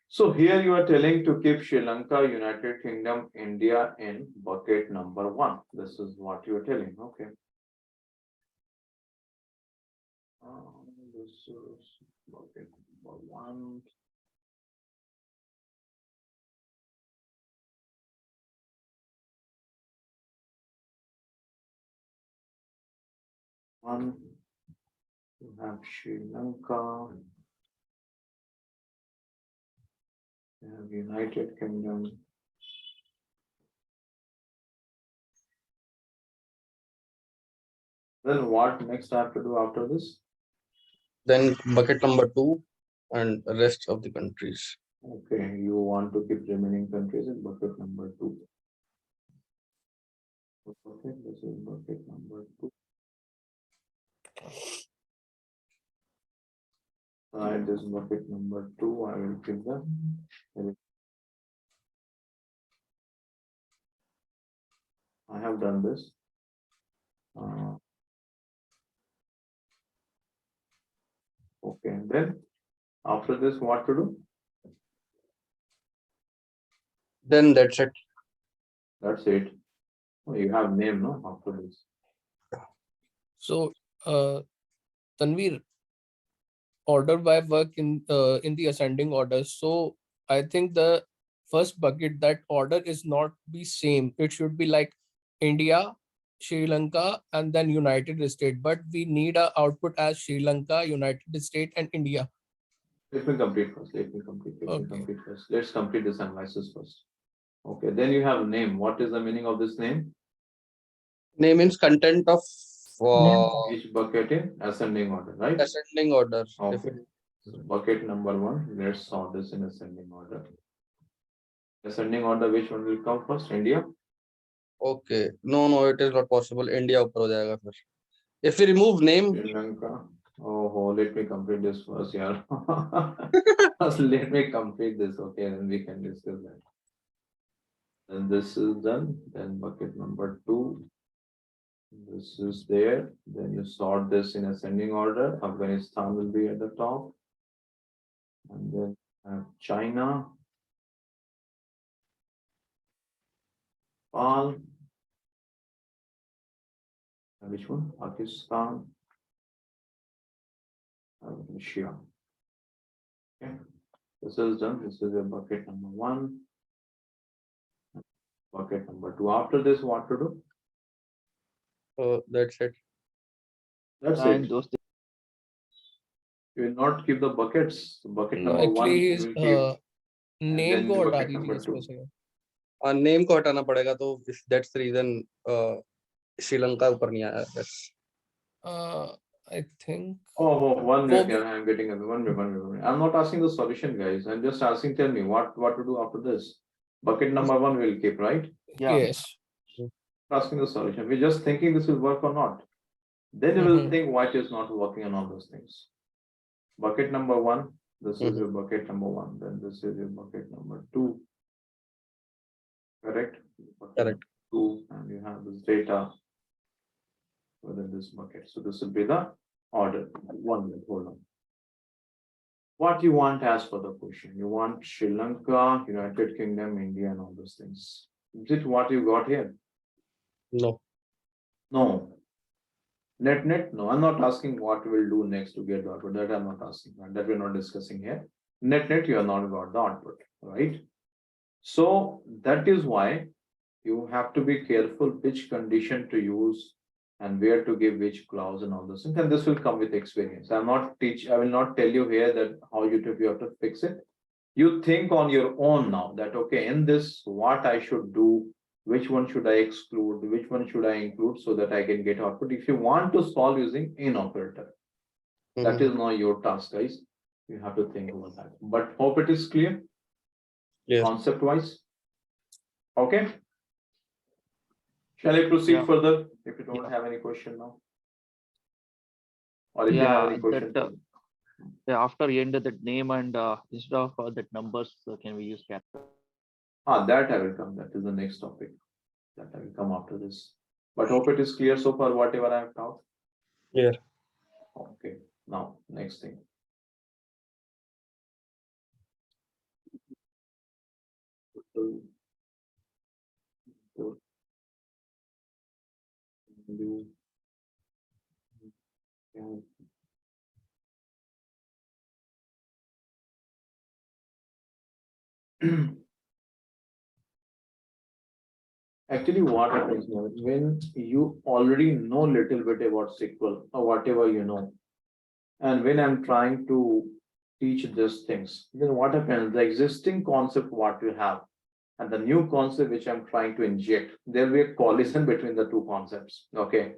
So here you are telling to keep Sri Lanka, United Kingdom, India in bucket number 1. This is what you are telling. Okay. This is bucket number 1. You have Sri Lanka. You have United Kingdom. Then what next I have to do after this? Then bucket number 2 and rest of the countries. Okay, you want to keep remaining countries in bucket number 2. Okay, this is bucket number 2. Right, this bucket number 2, I will keep them. I have done this. Okay, then after this, what to do? Then that's it. That's it. Oh, you have name, no? After this. So, Tanvir, order by work in the ascending order. So I think the first bucket, that order is not be same. It should be like India, Sri Lanka, and then United States. But we need a output as Sri Lanka, United States, and India. Let me complete first. Let's complete this analysis first. Okay, then you have name. What is the meaning of this name? Name means content of Each bucket in ascending order, right? ascending order. Okay. Bucket number 1. Let's sort this in ascending order. Ascending order, which one will come first? India? Okay. No, it is not possible. India ऊपर हो जाएगा फिर. If we remove name. Sri Lanka. Oh, let me complete this first, yeah. Let me complete this, okay, then we can discuss that. Then this is done. Then bucket number 2. This is there. Then you sort this in ascending order. Afghanistan will be at the top. And then China. Nepal. And which one? Pakistan. And Russia. Okay. This is done. This is your bucket number 1. Bucket number 2. After this, what to do? That's it. That's it. You will not keep the buckets. Bucket No, number one, actually you his will keep, and name then को the हटा bucket दीजिए number इसमें two. से. Name को हटाना पड़ेगा, तो that's the reason Sri Lanka ऊपर नहीं आया. I think. Oh, one वो minute, भी- yeah, I'm getting it. One minute. I'm not asking the solution, guys. I'm just asking, tell me what to do after this. Bucket number one we'll keep, right? Yes. Asking the solution. We're just thinking this will work or not. Then you will Mhm. think why it is not working and all those things. Bucket number one, this is Mhm. your bucket number one, then this is your bucket number two. Correct? Bucket Correct. number two, and you have this data within this bucket. So this will be the order. One minute, hold on. What you want as per the question? You want Sri Lanka, United Kingdom, India, and all those things. Is it what you got here? No. No. Net, no. I'm not asking what we'll do next to get the output. That I'm not asking. That we're not discussing here. Net, you have not got the output, right? So that is why you have to be careful which condition to use and where to give which clause and all those things. And this will come with experience. I will not tell you here that how you have to fix it. You think on your own now that, okay, in this, what I should do, which one should I exclude, which one should I include so that I can get output. If you want to solve using in operator, that is not your task, guys. You have to think about that. But hope it is clear. Yes. Concept wise. Okay. Shall I proceed Yeah. further if you don't have any question now? Or if you Yeah, have any question? that, after end of that name and instead of that numbers, can we use character? That I will come. That is the next topic. That I will come after this. But hope it is clear so far, whatever I have taught. Clear. Okay, now next thing. Actually, what happens here, when you already know little bit about SQL or whatever you know, and when I'm trying to teach these things, then what happens, the existing concept what you have and the new concept which I'm trying to inject, there will be a collision between the two concepts, okay?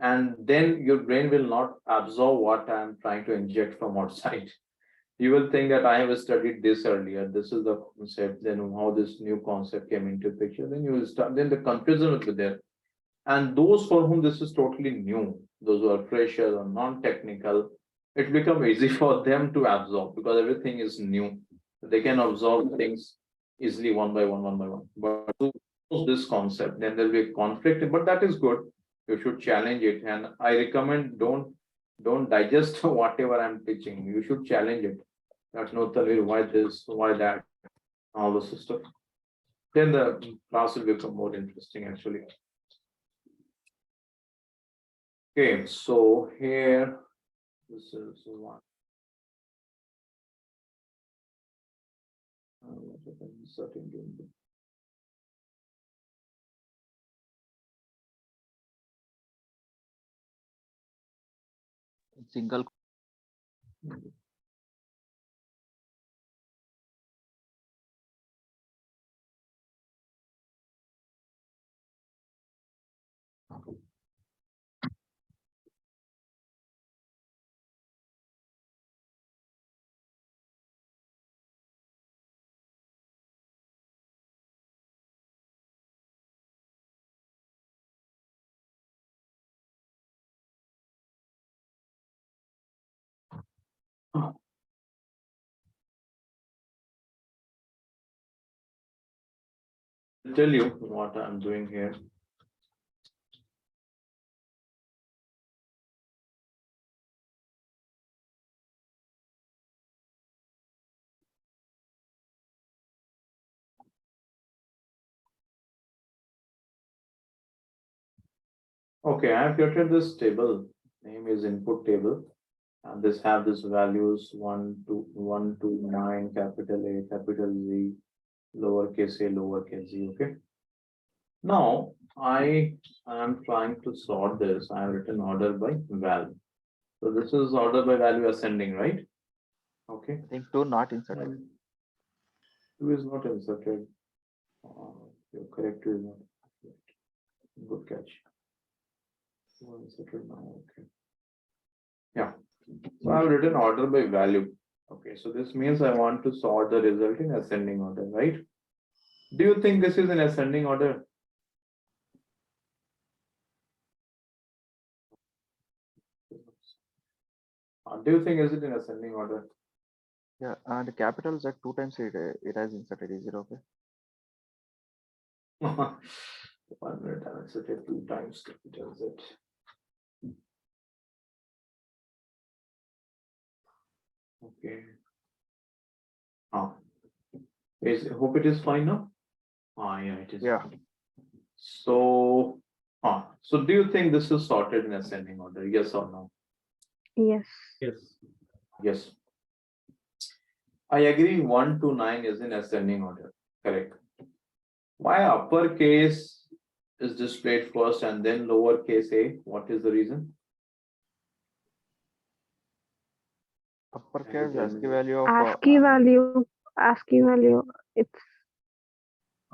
And then your brain will not absorb what I'm trying to inject from outside. You will think that I have studied this earlier, this is the concept, then how this new concept came into picture, then you will start, then the confusion will be there. And those for whom this is totally new, those who are freshers or non-technical, it becomes easy for them to absorb because everything is new. They can absorb things easily one by one. But to use this concept, then there'll be a conflict, but that is good. You should challenge it. And I recommend don't digest whatever I'm teaching. You should challenge it. That's not the why this, why that, all the stuff. Then the class will become more interesting actually. Okay, so here, this is one. Single. I'll tell you what I'm doing here. Okay, I have created this table. Name is input table. And this have this values 1 to 9, capital A, capital Z, lowercase a, lowercase z. Okay. Now I am trying to sort this. I have written order by val. So this is order by value ascending, right? Okay. I think 2 not inserted. 2 is not inserted. You're correct, 2 is not. Good catch. 2 inserted now, okay. Yeah. So I've written order by value. Okay, so this means I want to sort the result in ascending order, right? Do you think this is in ascending order? Do you think is it in ascending order? Yeah, and the capitals at 2 times it has inserted. Is it okay? 1 minute, I've inserted 2 times capital Z. Okay. Hope it is fine now. Yeah, it is. Yeah. Fine. So, so do you think this is sorted in ascending order? Yes or no? Yes. Yes. Yes. I agree 1 to 9 is in ascending order. Correct. Why uppercase is displayed first and then lowercase a? What is the reason? Uppercase ASCII value of ASCII value, it's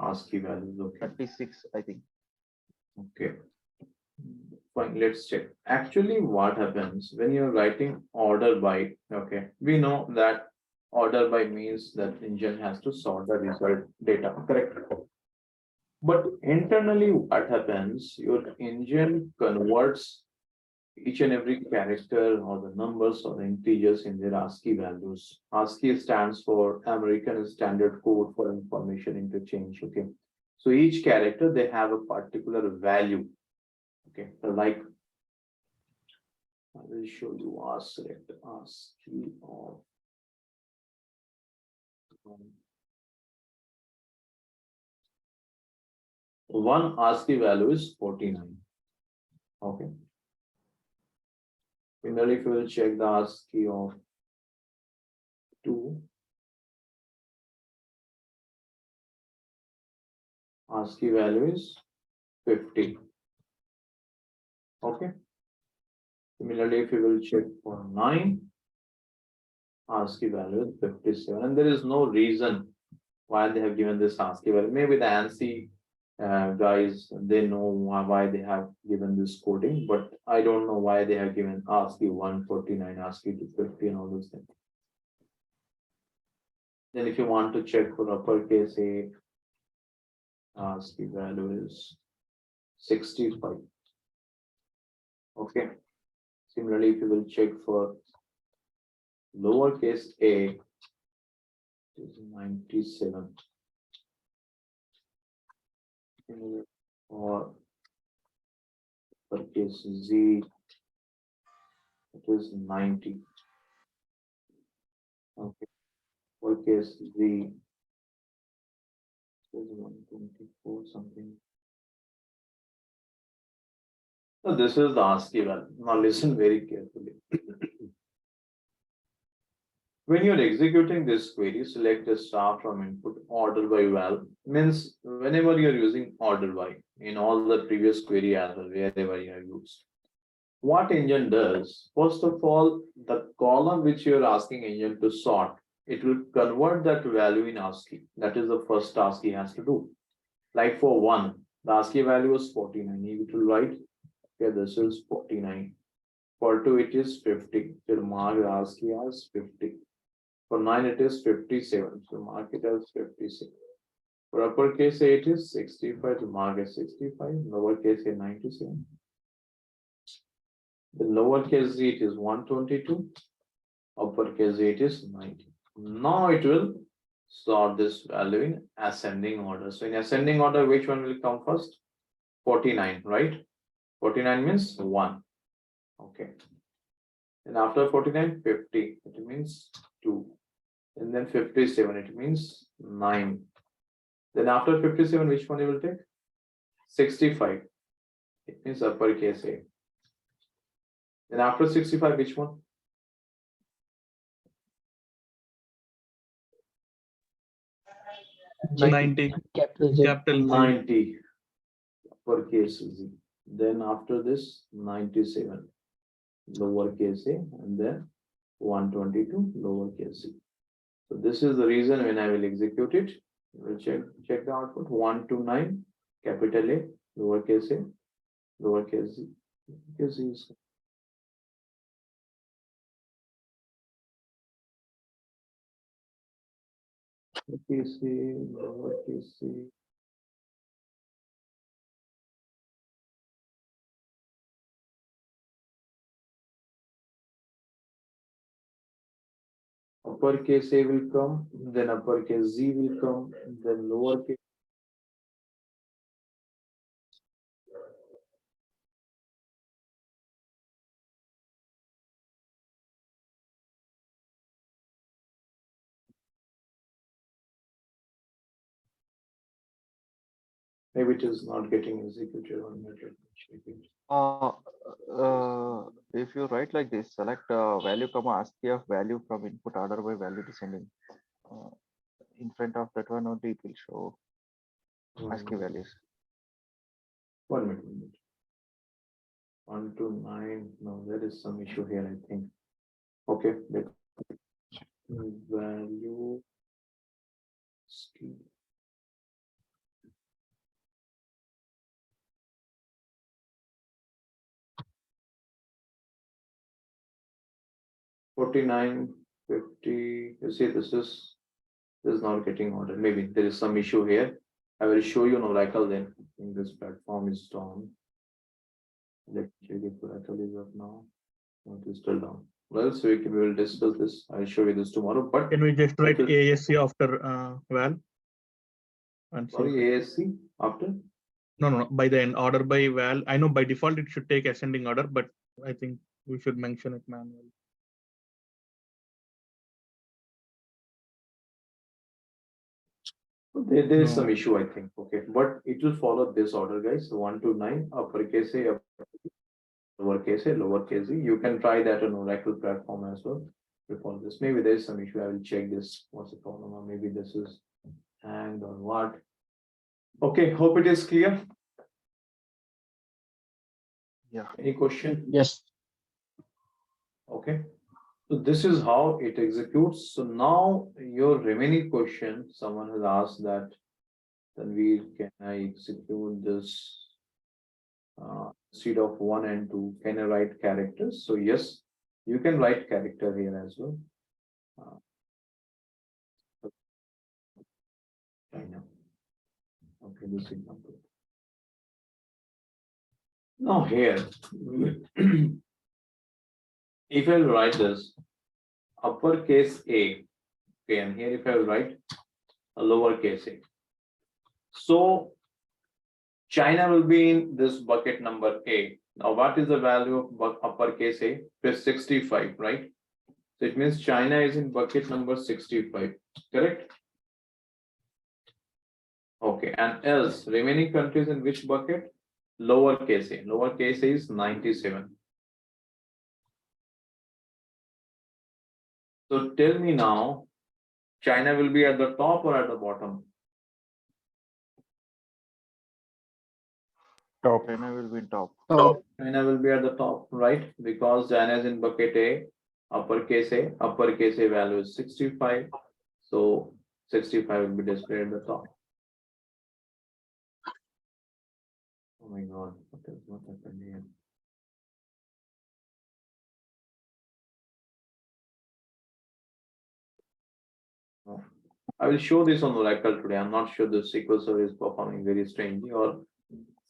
ASCII values, okay. 36, I think. Okay. Fine, let's check. Actually, what happens when you're writing order by, okay, we know that order by means that engine has to sort the result data, correct? But internally, what happens, your engine converts each and every character or the numbers or the integers in their ASCII values. ASCII stands for American Standard Code for Information Interchange, okay? So each character, they have a particular value. Okay, so like I will show you select ASCII of one ASCII value is 49. Okay. Similarly, if you will check the ASCII of 2, ASCII value is 50. Okay. Similarly, if you will check for 9, ASCII value is 57, and there is no reason why they have given this ASCII value. Maybe the ANSI guys, they know why they have given this coding, but I don't know why they have given ASCII 149, ASCII 250, and all those things. Then if you want to check for uppercase A, ASCII value is 65. Okay. Similarly, if you will check for lowercase a, it is 97. Or uppercase Z, it is 90. Okay. Uppercase Z, it is 124 something. So this is the ASCII value. Now listen very carefully. When you're executing this query, select a star from input order by val. Means whenever you're using order by in all the previous query as well, wherever you have used. What engine does, first of all, the column which you're asking engine to sort, it will convert that value in ASCII. That is the first task he has to do. Like for 1, the ASCII value is 49. He will write, okay, this is 49. For 2, it is 50. So mark ASCII as 50. For 9, it is 57. So mark it as 56. For uppercase A, it is 65. So mark as 65. Lowercase A, 97. The lowercase Z, it is 122. Uppercase A, it is 90. Now it will sort this value in ascending order. So in ascending order, which one will come first? 49, right? 49 means 1. Okay. And after 49, 50. It means 2. And then 57, it means 9. Then after 57, which one you will take? 65. It means uppercase A. Then after 65, which one? Capital 90. Uppercase Z. Then after this, 97. lowercase a, and then 122 lowercase c. So this is the reason when I will execute it, we'll check the output. 129 capital A, lowercase a, lowercase z. Lowercase z is lowercase c, lowercase c. Uppercase A will come, then uppercase Z will come, then lowercase. Maybe it is not getting executed on method. If you write like this, select value comma ASCII of value from input order by value descending. In front of that one only it will show ASCII values. 1 minute. 129. No, there is some issue here, I think. Okay, value. Scheme. $49.50. You see, this is not getting ordered. Maybe there is some issue here. I will show you an Oracle then. I think this platform is down. Let me check if Oracle is up now. No, it is still down. Well, so we will discuss this. I'll show you this tomorrow. But Can we just write ASC after val? And sorry, ASC after? No, by the end, order by val. I know by default it should take ascending order, but I think we should mention it manually. There is some issue, I think. Okay, but it will follow this order, guys. 1 to 9, uppercase A, lowercase a, lowercase z. You can try that on Oracle platform as well. Before this, maybe there is some issue. I will check this. What's the problem? Or maybe this is hanged or what? Okay, hope it is clear. Yeah. Any question? Yes. Okay. So this is how it executes. So now your remaining question, someone has asked that, Tanveer, can I execute this instead of 1 and 2? Can I write characters? So yes, you can write character here as well. China. Okay, this example. Now here, if I will write this uppercase A, okay, and here if I will write a lowercase a. So China will be in this bucket number A. Now, what is the value of uppercase A? Plus 65, right? So it means China is in bucket number 65, correct? Okay, and else remaining countries in which bucket? Lowercase a. Lowercase a is 97. So tell me now, China will be at the top or at the bottom? Top. China will be top. China will be at the top, right? Because China is in bucket A, uppercase A value is 65. So 65 will be displayed at the top. Oh my God, what happened here? Oh. I will show this on Oracle today. I'm not sure the SQL Server is performing very strangely, or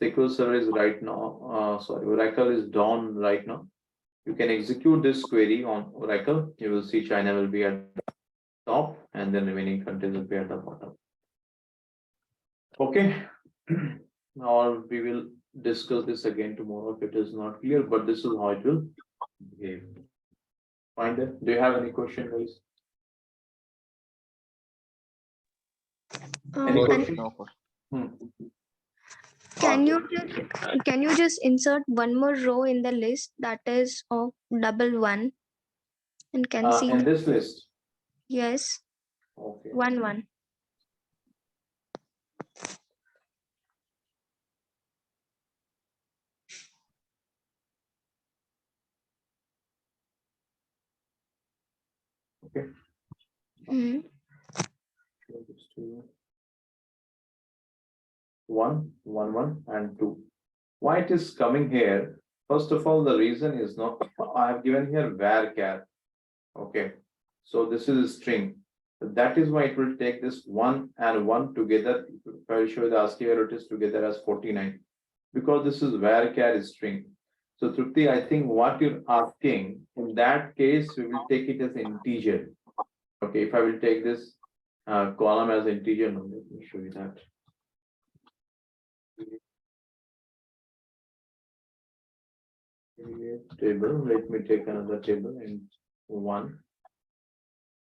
SQL Server is right now. Oracle is down right now. You can execute this query on Oracle. You will see China will be at the top, and then remaining countries will be at the bottom. Okay. Now we will discuss this again tomorrow if it is not clear, but this is how it will behave. Fine then. Do you have any question, guys? Any question? Can you just insert one more row in the list that is of double 1 and can see in this list? Yes. Okay. 1 1. Okay. Mhm. Show this to you. 1, 1, 1, and 2. Why it is coming here? First of all, the reason is not, I have given here varchar. Okay, so this is a string. That is why it will take this 1 and 1 together. I will show you the ASCII varieties together as 49. Because this is varchar string. So Trupti, I think what you're asking, in that case, we will take it as integer. Okay, if I will take this column as integer, no, let me show you that. Table, let me take another table in 1.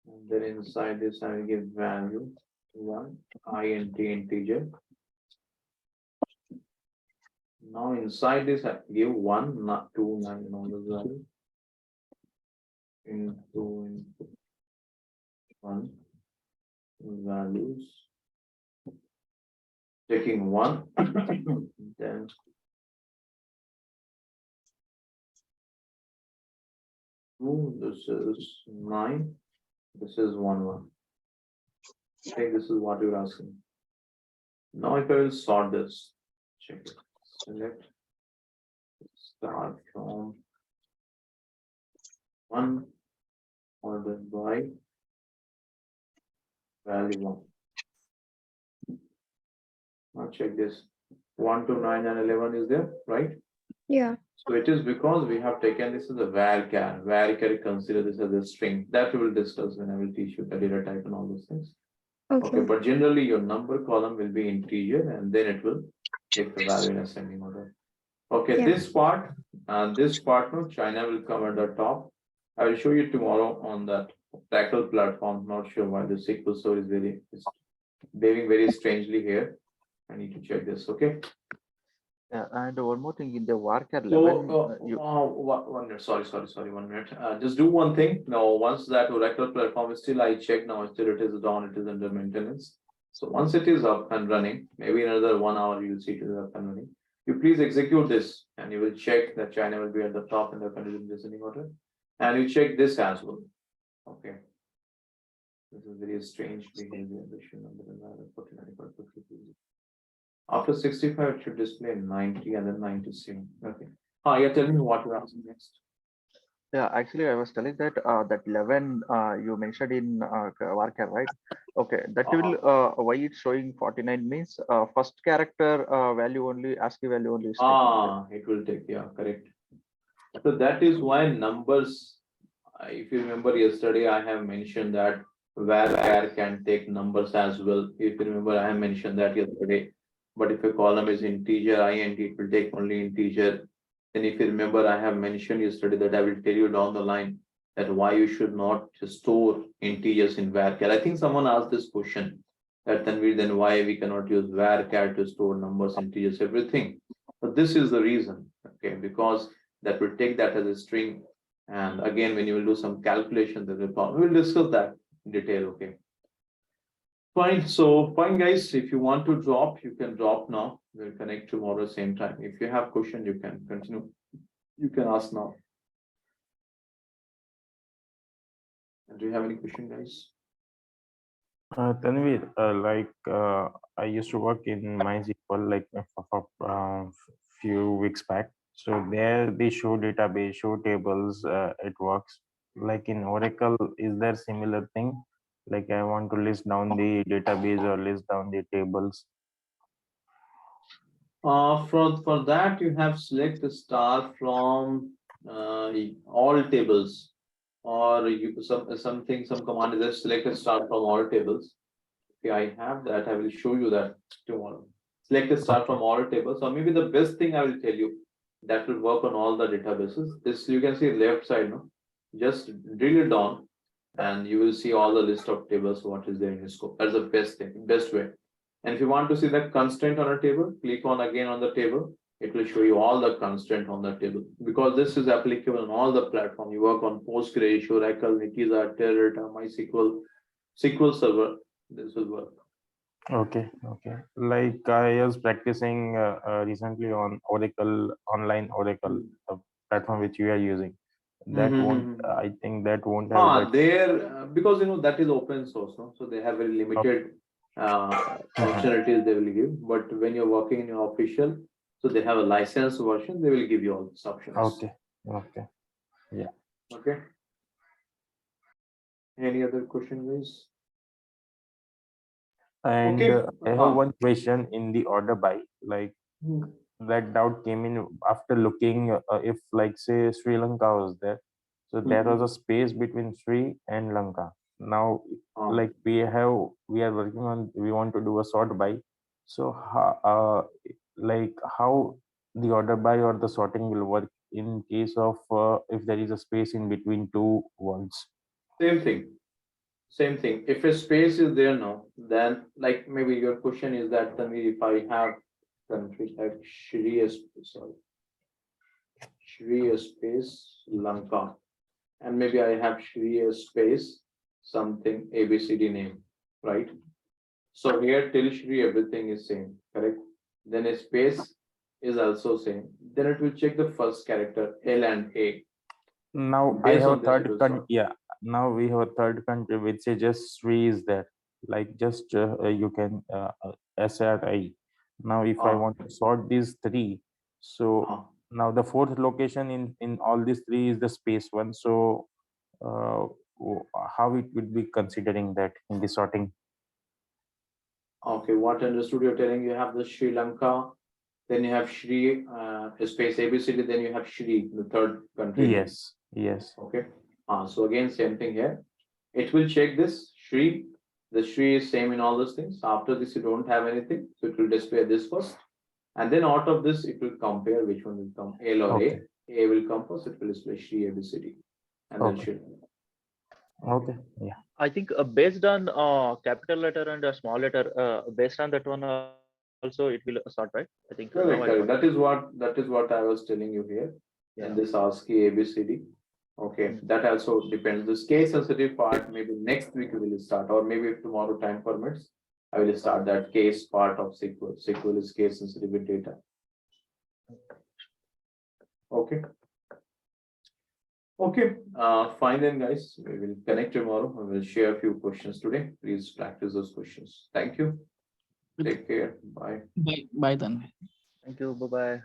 And then inside this, I will give value 1, int integer. Now inside this, I give 1, not 2, 9, and all those values. Into 1 values. Taking 1, then 2, this is 9, this is 1, 1. Okay, this is what you're asking. Now if I will sort this, check it, select, start from 1 ordered by value 1. Now check this, 1 to 9 and 11 is there, right? Yeah. So it is because we have taken this as a varchar. Varchar, consider this as a string. That we will discuss when I will teach you the data type and all those things. Okay, but generally your number column will be integer and then it will take the value in ascending order. Okay, Yeah. this part and this part, no, China will come at the top. I will show you tomorrow on that Tackle platform. Not sure why the SQL store is behaving very strangely here. I need to check this. Okay. Yeah, and one more thing in the varchar So, 11, you 1 minute. Sorry, 1 minute. Just do one thing. Now, once that Oracle platform is still, I check now, still it is down, it is under maintenance. So once it is up and running, maybe another 1 hour, you'll see it is up and running. You please execute this and you will check that China will be at the top in the continuous descending order. And you check this as well. Okay. This is very strange behavior. This should not be the 49. After 65, it should display 90 and then 97. Okay. Yeah, tell me what you're asking next. Yeah, actually, I was telling that that 11 you mentioned in varchar, right? Okay, that will why it's showing 49 means first character value only, ASCII value only is taken, right? It will take, yeah, correct. So that is why numbers, if you remember yesterday, I have mentioned that varchar can take numbers as well. If you remember, I have mentioned that yesterday. But if a column is integer, int, it will take only integer. And if you remember, I have mentioned yesterday that I will tell you down the line that why you should not store integers in varchar. I think someone asked this question that then why we cannot use varchar to store numbers, integers, everything. But this is the reason, okay, because that will take that as a string. And again, when you will do some calculation, there will problem. We'll discuss that in detail, okay. Fine, so fine guys, if you want to drop, you can drop now. We'll connect tomorrow same time. If you have question, you can continue. You can ask now. Do you have any question, guys? Tanvir, I used to work in MySQL like for few weeks back. So there they show database, show tables, it works. Like in Oracle, is there similar thing? Like I want to list down the database or list down the tables. For that, you have select the star from all tables, or you some command is just select a star from all tables. Okay, I have that. I will show you that tomorrow. Select a star from all tables, or maybe the best thing I will tell you that will work on all the databases. This you can see left side, no? Just drill it down, and you will see all the list of tables. What is there in your scope? That's the best thing, best way. And if you want to see the constraint on a table, click on again on the table. It will show you all the constraint on the table, because this is applicable on all the platform. You work on Postgres, Oracle, Netezza, Teradata, MySQL, SQL Server. This will work. Okay. Like I was practicing recently on Oracle, online Oracle, the platform which we are using. That won't, I think that won't have that. There, because that is open source, no? So they have very limited functionalities they will give. But when you're working in your official, so they have a licensed version, they will give you all these options. Okay. Okay. Yeah. Okay. Any other question, guys? And Okay. I have one question in the order by, like that doubt came in after looking if like say Sri Lanka was there. So there was a space between Sri and Lanka. Now like we are working on, we want to do a sort by. So how the order by or the sorting will work in case of if there is a space in between two words. Same thing. Same thing. If a space is there now, then like maybe your question is that Tanvir, if I have country like Shri space Lanka, and maybe I have Shri space something ABCD name, right? So here till Shri everything is same, correct? Then a space is also same. Then it will check the first character L and A. Now I have a third country. Yeah. Now we have a third country which is just Sri is there. Like just you can SRI. Now if I want to sort these three, so now the fourth location in all these three is the space one. So how it would be considering that in the sorting? Okay, what understood you're telling, you have the Sri Lanka, then you have Shri space ABCD, then you have Shri, the third country. Yes, yes. Okay. So again, same thing here. It will check this Shri. The Shri is same in all those things. After this, you don't have anything. So it will display this first. And then out of this, it will compare which one will come, L or A. A will come first, it will display Shri ABCD. And then Shri. Okay, yeah. I think based on capital letter and a small letter, based on that one also it will sort, right? I think. Correct. That is what I was telling you here. In this ASCII ABCD. Okay, that also depends. This case sensitive part, maybe next week we will start, or maybe if tomorrow time permits, I will start that case part of SQL. SQL is case sensitive with data. Okay. Okay, fine then guys, we will connect tomorrow. We will share a few questions today. Please practice those questions. Thank you. Take care. Bye. Bye then. Thank you. Bye-bye.